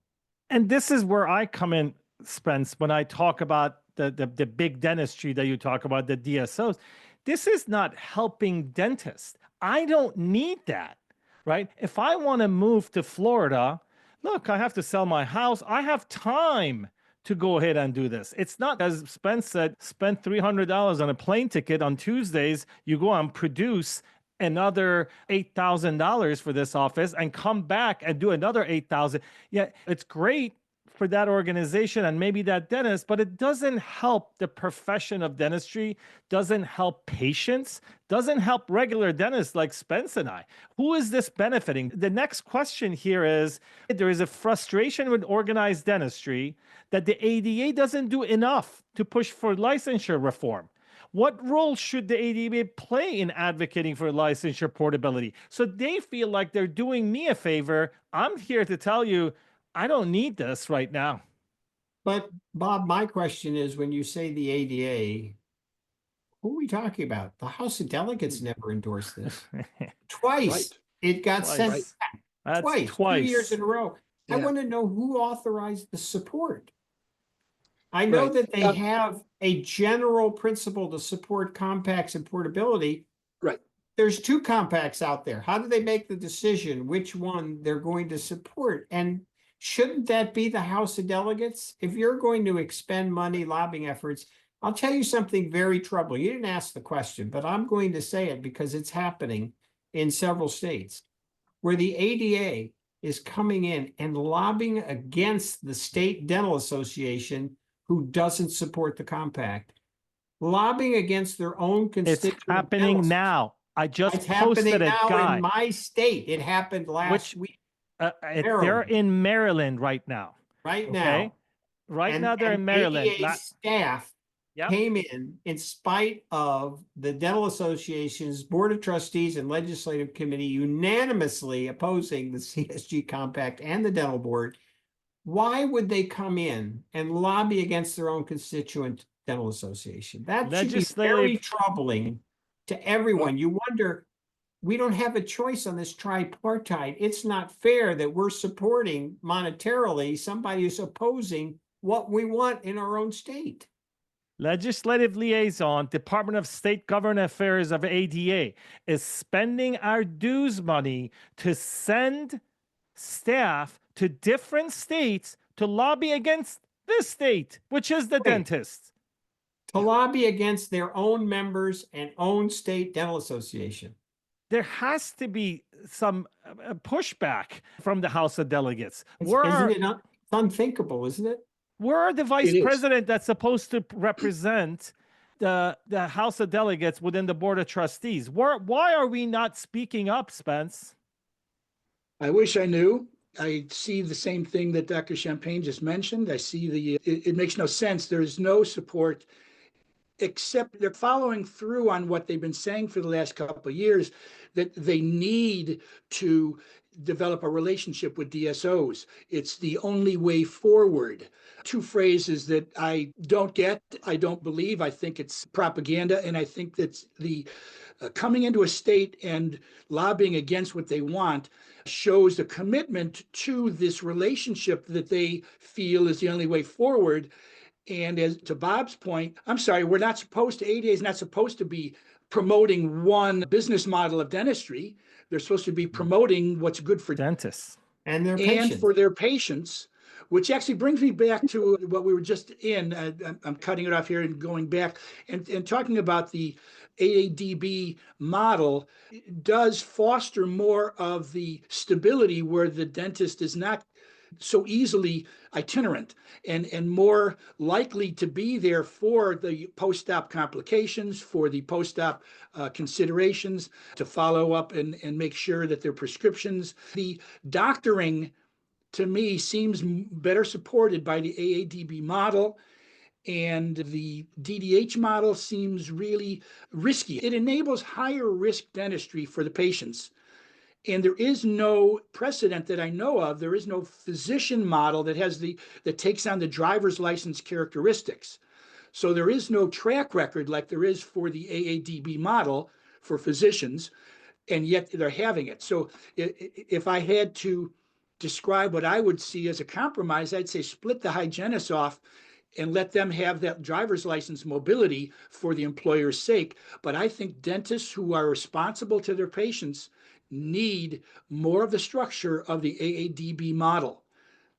And this is where I come in, Spence, when I talk about the big dentistry that you talk about, the DSOs. This is not helping dentists. I don't need that, right? If I want to move to Florida, look, I have to sell my house. I have time to go ahead and do this. It's not, as Spence said, spend $300 on a plane ticket on Tuesdays. You go and produce another $8,000 for this office and come back and do another $8,000. Yeah, it's great for that organization and maybe that dentist, but it doesn't help the profession of dentistry, doesn't help patients, doesn't help regular dentists like Spence and I. Who is this benefiting? The next question here is, there is a frustration with organized dentistry that the ADA doesn't do enough to push for licensure reform. What role should the AADB play in advocating for licensure portability? So they feel like they're doing me a favor. I'm here to tell you, I don't need this right now. But Bob, my question is, when you say the ADA, who are we talking about? The House of Delegates never endorsed this. Twice. Right. It got sent back. Twice. 2 years in a row. Yeah. I want to know who authorized the support. I know that they have a general principle to support compacts and portability. Right. There's 2 compacts out there. How do they make the decision which one they're going to support? And shouldn't that be the House of Delegates? If you're going to expend money, lobbying efforts, I'll tell you something very troubling. You didn't ask the question, but I'm going to say it because it's happening in several states where the ADA is coming in and lobbying against the State Dental Association, who doesn't support the compact, lobbying against their own constituents. It's happening now. I just posted a guy in my state. It happened last week. They're in Maryland right now. Right now. Right now they're in Maryland. ADA staff came in spite of the Dental Association's Board of Trustees and Legislative Committee unanimously opposing the CSG Compact and the Dental Board. Why would they come in and lobby against their own constituent dental association? That should be very troubling to everyone. You wonder, we don't have a choice on this tripartite. It's not fair that we're supporting monetarily somebody who's opposing what we want in our own state. legislative liaison, Department of State Government Affairs of ADA, is spending our dues money to send staff to different states to lobby against this state, which is the Right. dentist. To lobby against their own members and own state dental association. There has to be some pushback from the House of Delegates. Isn't it it's unthinkable, isn't it? Where are the vice It is. president that's supposed to represent the House of Delegates within the Board of Trustees? Why are we not speaking up, Spence? I wish I knew. I see the same thing that Dr. Champagne just mentioned. I see it makes no sense. There's no support, except they're following through on what they've been saying for the last couple of years, that they need to develop a relationship with DSOs. It's the only way forward. Two phrases that I don't get, I don't believe. I think it's propaganda, and I think that's the coming into a state and lobbying against what they want shows a commitment to this relationship that they feel is the only way forward. And as to Bob's point, I'm sorry, ADA is not supposed to be promoting one business model of dentistry. They're supposed to be promoting what's good for Dentists. And their and patients. for their patients, which actually brings me back to what we were just in. I'm cutting it off here and going back and talking about the AADB model does foster more of the stability where the dentist is not so easily itinerant and more likely to be there for the post-op complications, for the post-op considerations, to follow up and make sure that their prescriptions. The doctoring, to me, seems better supported by the AADB model. And the DDH model seems really risky. It enables higher risk dentistry for the patients. And there is no precedent that I know of. There is no physician model that takes on the driver's license characteristics. So there is no track record like there is for the AADB model for physicians, and yet they're having it. So if I had to describe what I would see as a compromise, I'd say split the hygienists off and let them have that driver's license mobility for the employer's sake. But I think dentists who are responsible to their patients need more of the structure of the AADB model.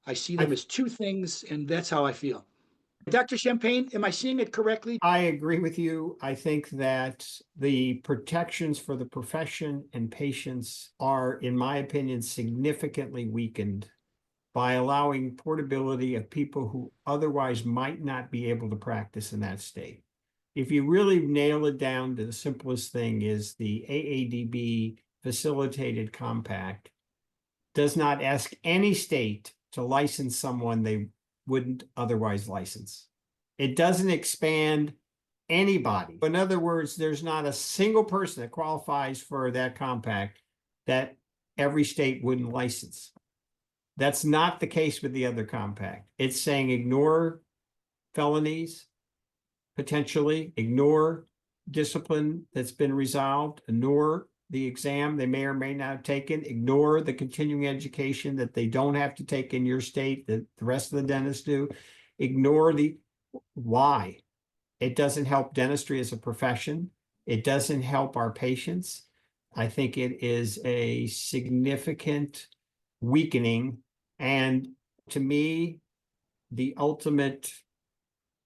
I see them as two things, and that's how I feel. Dr. Champagne, am I seeing it correctly? I agree with you. I think that the protections for the profession and patients are, in my opinion, significantly weakened by allowing portability of people who otherwise might not be able to practice in that state. If you really nail it down to the simplest thing is the AADB facilitated compact does not ask any state to license someone they wouldn't otherwise license. It doesn't expand anybody. In other words, there's not a single person that qualifies for that compact that every state wouldn't license. That's not the case with the other compact. It's saying ignore felonies, potentially, ignore discipline that's been resolved, ignore the exam they may or may not have taken, ignore the continuing education that they don't have to take in your state that the rest of the dentists do, ignore the why. It doesn't help dentistry as a profession. It doesn't help our patients. I think it is a significant weakening. And to me, the ultimate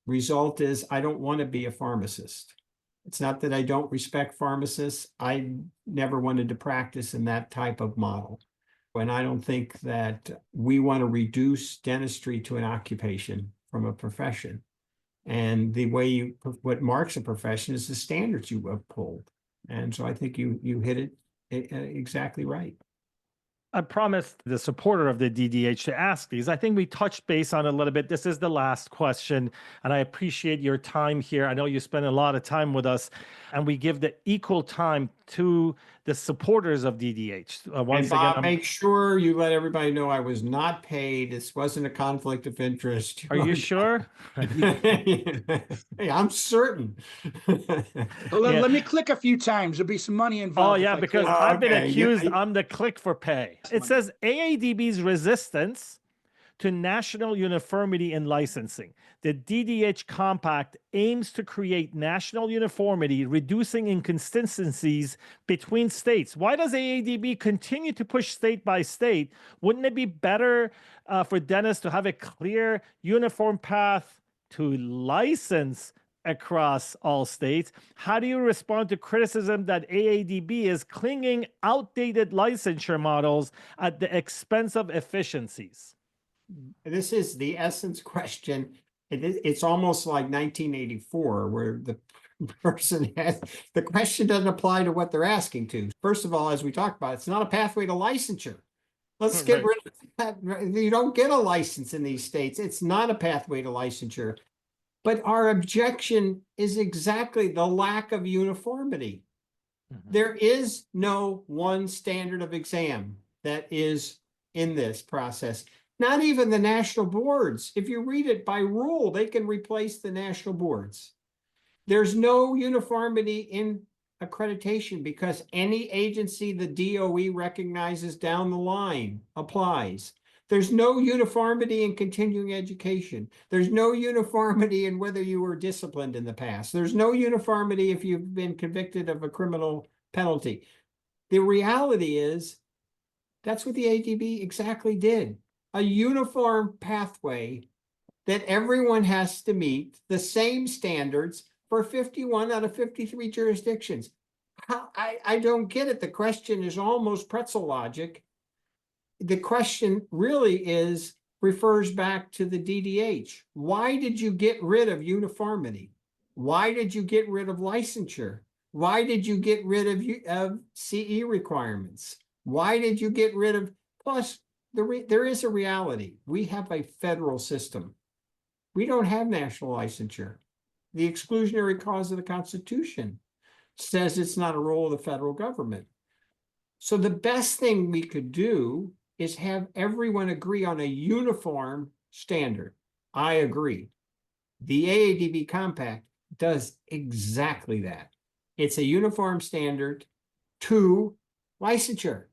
result is I don't want to be a pharmacist. It's not that I don't respect pharmacists. I never wanted to practice in that type of model. And I don't think that we want to reduce dentistry to an occupation from a profession. And the way what marks a profession is the standards you uphold. And so I think you hit it exactly right. I promised the supporter of the DDH to ask these. I think we touched base on it a little bit. This is the last question, and I appreciate your time here. I know you spend a lot of time with us, and we give the equal time to the supporters of DDH. Once again, make sure you let everybody know I was not paid. This wasn't a conflict of interest. Are you sure? Hey, I'm certain. Well, let me click a few times. There'll be some money involved. Oh, yeah, because I've been accused I'm the click for pay. It says AADB's resistance to national uniformity in licensing. The DDH Compact aims to create national uniformity, reducing inconsistencies between states. Why does AADB continue to push state by state? Wouldn't it be better for dentists to have a clear, uniform path to license across all states? How do you respond to criticism that AADB is clinging outdated licensure models at the expense of efficiencies? This is the essence question. It's almost like 1984, where the person has the question doesn't apply to what they're asking to. First of all, as we talked about, it's not a pathway to licensure. Let's get rid of that. You don't get a license in these states. It's not a pathway to licensure. But our objection is exactly the lack of uniformity. There is no one standard of exam that is in this process. Not even the national boards. If you read it by rule, they can replace the national boards. There's no uniformity in accreditation because any agency the DOE recognizes down the line applies. There's no uniformity in continuing education. There's no uniformity in whether you were disciplined in the past. There's no uniformity if you've been convicted of a criminal penalty. The reality is that's what the ADB exactly did. A uniform pathway that everyone has to meet the same standards for 51 out of 53 jurisdictions. I don't get it. The question is almost pretzel logic. The question really refers back to the DDH. Why did you get rid of uniformity? Why did you get rid of licensure? Why did you get rid of CE requirements? Why did you get rid of, plus there is a reality. We have a federal system. We don't have national licensure. The exclusionary clause of the Constitution says it's not a role of the federal government. So the best thing we could do is have everyone agree on a uniform standard. I agree. The AADB Compact does exactly that. It's a uniform standard to licensure.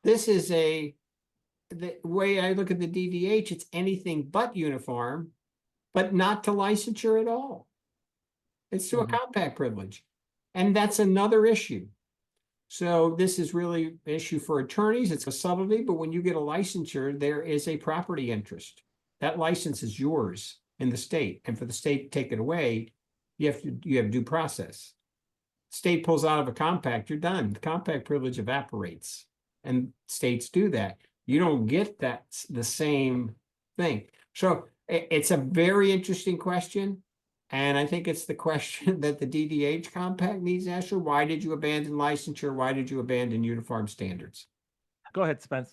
This is the way I look at the DDH, it's anything but uniform, but not to licensure at all. It's to a compact privilege. And that's another issue. So this is really an issue for attorneys. It's a subtlety, but when you get a licensure, there is a property interest. That license is yours in the state. And for the state to take it away, you have due process. State pulls out of a compact, you're done. The compact privilege evaporates. And states do that. You don't get the same thing. So it's a very interesting question. And I think it's the question that the DDH Compact needs to answer. Why did you abandon licensure? Why did you abandon uniform standards? Go ahead, Spence.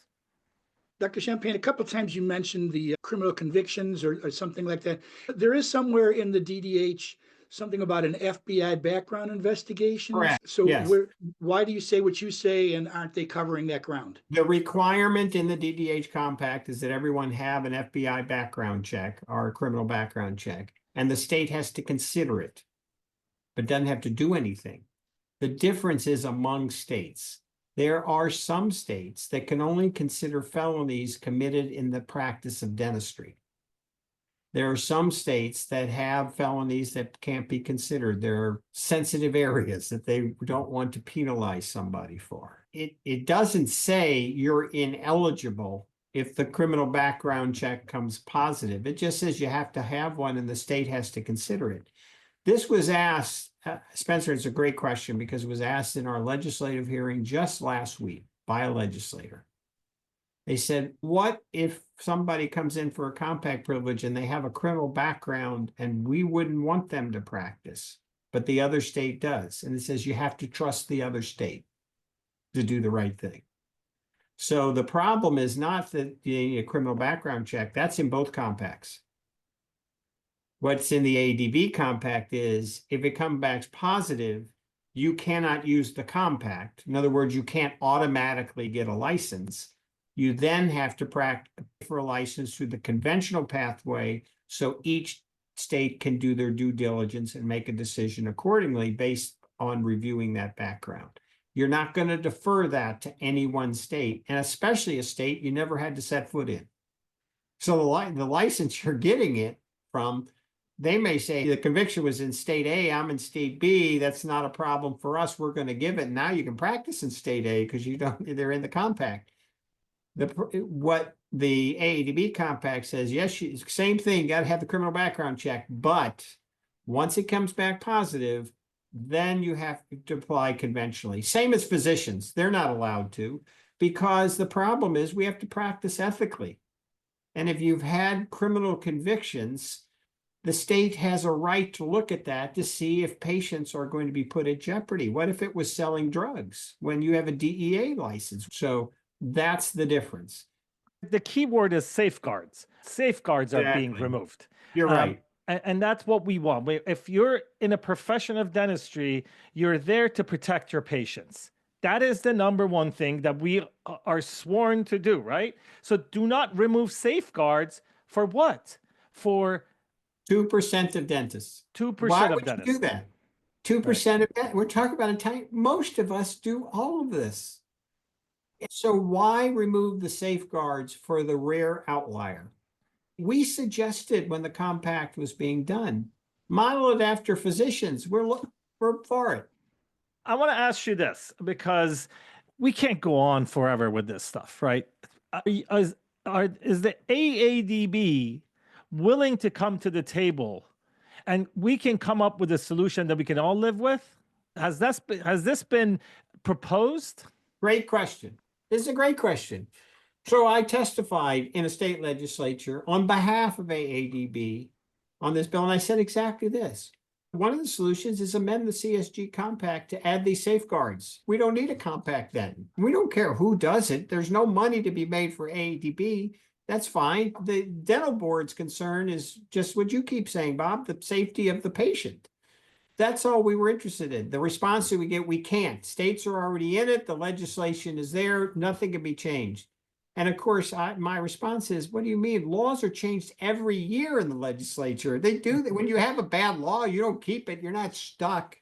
Dr. Champagne, a couple of times you mentioned the criminal convictions or something like that. There is somewhere in the DDH something about an FBI background investigation. Correct. So yes. Why do you say what you say, and aren't they covering that ground? The requirement in the DDH Compact is that everyone have an FBI background check or a criminal background check. And the state has to consider it, but doesn't have to do anything. The difference is among states. There are some states that can only consider felonies committed in the practice of dentistry. There are some states that have felonies that can't be considered. There are sensitive areas that they don't want to penalize somebody for. It doesn't say you're ineligible if the criminal background check comes positive. It just says you have to have one and the state has to consider it. This was asked, Spencer, it's a great question because it was asked in our legislative hearing just last week by a legislator. They said, what if somebody comes in for a compact privilege and they have a criminal background and we wouldn't want them to practice, but the other state does? And it says you have to trust the other state to do the right thing. So the problem is not that you need a criminal background check. That's in both compacts. What's in the AADB compact is if it comes back positive, you cannot use the compact. In other words, you can't automatically get a license. You then have to practice for a license through the conventional pathway so each state can do their due diligence and make a decision accordingly based on reviewing that background. You're not going to defer that to any one state, and especially a state you never had to set foot in. So the license you're getting it from, they may say the conviction was in state A, I'm in state B. That's not a problem for us. We're going to give it. Now you can practice in state A because they're in the compact. What the AADB compact says, yes, same thing, got to have the criminal background check, but once it comes back positive, then you have to apply conventionally. Same as physicians, they're not allowed to, because the problem is we have to practice ethically. And if you've had criminal convictions, the state has a right to look at that to see if patients are going to be put at jeopardy. What if it was selling drugs when you have a DEA license? So that's the difference. The key word is safeguards. Safeguards are being Exactly. removed. You're right. And that's what we want. If you're in a profession of dentistry, you're there to protect your patients. That is the number one thing that we are sworn to do, right? So do not remove safeguards for what? For 2% of dentists. 2% Why of would you dentists. do that? 2% of that. We're talking about a time. Most of us do all of this. So why remove the safeguards for the rare outlier? We suggested when the compact was being done, model it after physicians. We're for it. I want to ask you this because we can't go on forever with this stuff, right? Is the AADB willing to come to the table and we can come up with a solution that we can all live with? Has this been proposed? Great question. This is a great question. So I testified in a state legislature on behalf of AADB on this bill, and I said exactly this. One of the solutions is amend the CSG compact to add these safeguards. We don't need a compact then. We don't care who does it. There's no money to be made for AADB. That's fine. The dental board's concern is just what you keep saying, Bob, the safety of the patient. That's all we were interested in. The response that we get, we can't. States are already in it. The legislation is there. Nothing can be changed. And of course, my response is, what do you mean? Laws are changed every year in the legislature. They do that. When you have a bad law, you don't keep it. You're not stuck.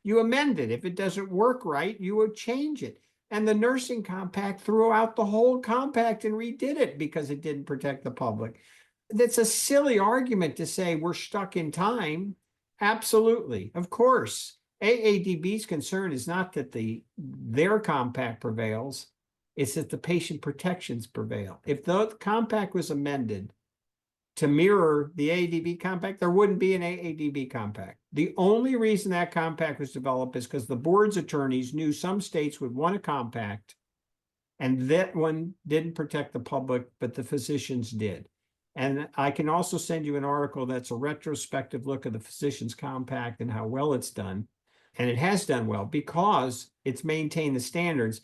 You amend it. If it doesn't work right, you would change it. And the nursing compact threw out the whole compact and redid it because it didn't protect the public. That's a silly argument to say we're stuck in time. Absolutely. Of course, AADB's concern is not that their compact prevails. It's that the patient protections prevail. If the compact was amended to mirror the AADB compact, there wouldn't be an AADB compact. The only reason that compact was developed is because the board's attorneys knew some states would want a compact, and that one didn't protect the public, but the physicians did. And I can also send you an article that's a retrospective look at the physicians compact and how well it's done. And it has done well because it's maintained the standards.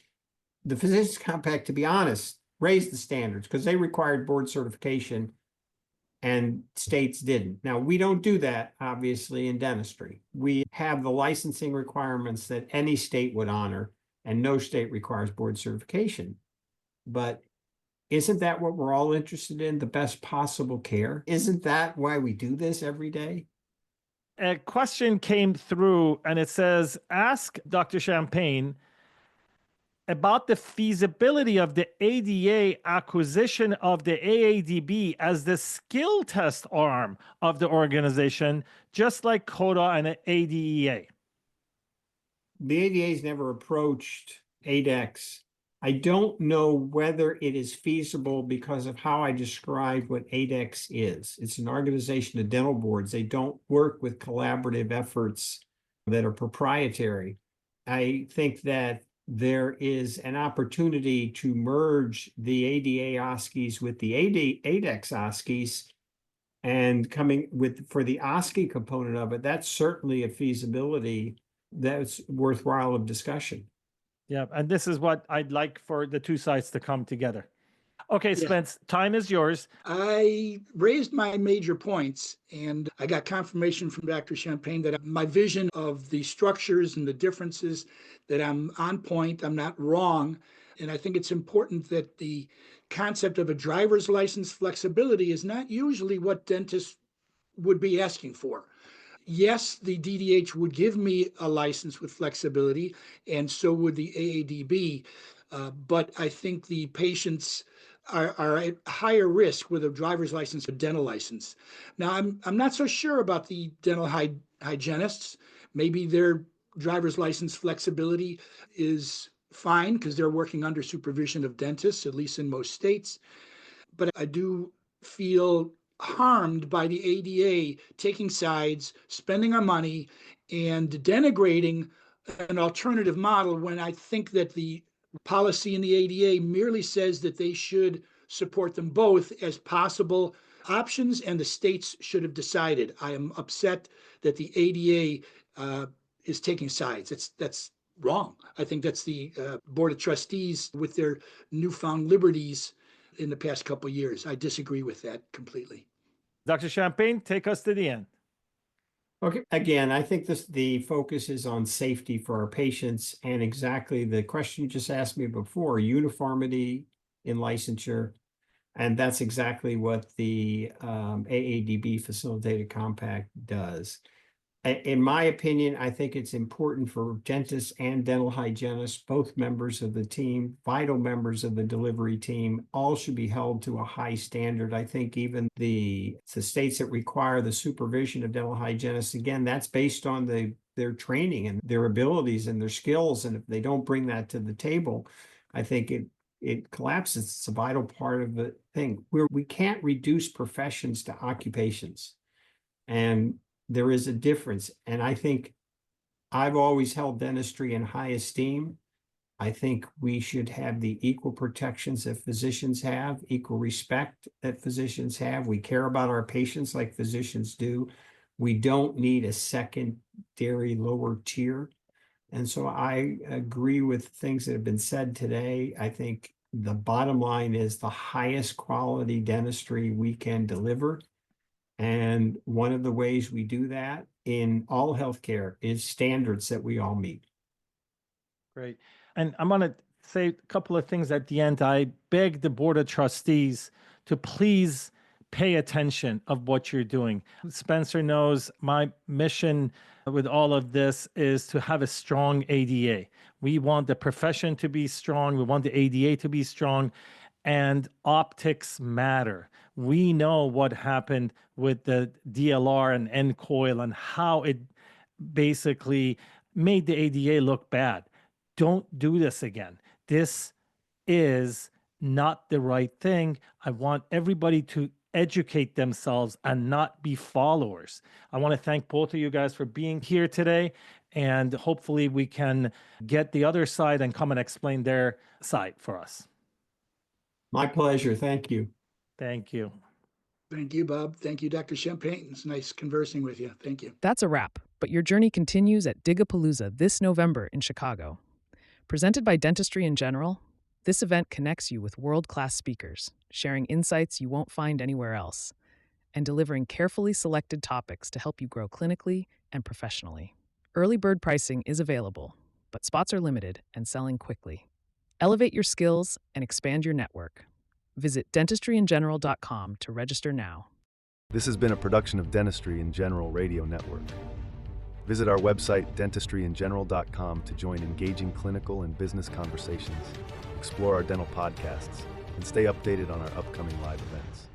The Physicians Compact, to be honest, raised the standards because they required board certification and states didn't. Now, we don't do that, obviously, in dentistry. We have the licensing requirements that any state would honor, and no state requires board certification. But isn't that what we're all interested in, the best possible care? Isn't that why we do this every day? A question came through and it says, ask Dr. Champagne about the feasibility of the ADA acquisition of the AADB as the skill test arm of the organization, just like CODA and ADEA. The ADA's never approached ADEX. I don't know whether it is feasible because of how I described what ADEX is. It's an organization of dental boards. They don't work with collaborative efforts that are proprietary. I think that there is an opportunity to merge the ADA OSCEs with the ADEX OSCEs, and coming with for the OSCE component of it, that's certainly a feasibility that's worthwhile of discussion. Yeah, and this is what I'd like for the two sides to come together. Okay, Spence, time is yours. I raised my major points, and I got confirmation from Dr. Champagne that my vision of the structures and the differences, that I'm on point, I'm not wrong. And I think it's important that the concept of a driver's license flexibility is not usually what dentists would be asking for. Yes, the DDH would give me a license with flexibility, and so would the AADB. But I think the patients are at higher risk with a driver's license or dental license. Now, I'm not so sure about the dental hygienists. Maybe their driver's license flexibility is fine because they're working under supervision of dentists, at least in most states. But I do feel harmed by the ADA taking sides, spending our money, and denigrating an alternative model when I think that the policy in the ADA merely says that they should support them both as possible options, and the states should have decided. I am upset that the ADA is taking sides. That's wrong. I think that's the Board of Trustees with their newfound liberties in the past couple of years. I disagree with that completely. Dr. Champagne, take us to the end. Okay, again, I think the focus is on safety for our patients and exactly the question you just asked me before, uniformity in licensure. And that's exactly what the AADB Facilitated Compact does. In my opinion, I think it's important for dentists and dental hygienists, both members of the team, vital members of the delivery team, all should be held to a high standard. I think even the states that require the supervision of dental hygienists, again, that's based on their training and their abilities and their skills. And if they don't bring that to the table, I think it collapses. It's a vital part of the thing where we can't reduce professions to occupations. And there is a difference. And I think I've always held dentistry in high esteem. I think we should have the equal protections that physicians have, equal respect that physicians have. We care about our patients like physicians do. We don't need a secondary lower tier. And so I agree with things that have been said today. I think the bottom line is the highest quality dentistry we can deliver. And one of the ways we do that in all healthcare is standards that we all meet. Great. And I'm going to say a couple of things at the end. I beg the Board of Trustees to please pay attention of what you're doing. Spencer knows my mission with all of this is to have a strong ADA. We want the profession to be strong. We want the ADA to be strong. And optics matter. We know what happened with the DLR and N-coil and how it basically made the ADA look bad. Don't do this again. This is not the right thing. I want everybody to educate themselves and not be followers. I want to thank both of you guys for being here today, and hopefully we can get the other side and come and explain their side for us. My pleasure. Thank you. Thank you. Thank you, Bob. Thank you, Dr. Champagne. It's nice conversing with you. Thank you. That's a wrap, but your journey continues at Digapalooza this November in Chicago. Presented by Dentistry in General, this event connects you with world-class speakers, sharing insights you won't find anywhere else, and delivering carefully selected topics to help you grow clinically and professionally. Early bird pricing is available, but spots are limited and selling quickly. Elevate your skills and expand your network. Visit dentistryingeneral.com to register now. This has been a production of Dentistry in General Radio Network. Visit our website, dentistryingeneral.com, to join engaging clinical and business conversations, explore our dental podcasts, and stay updated on our upcoming live events.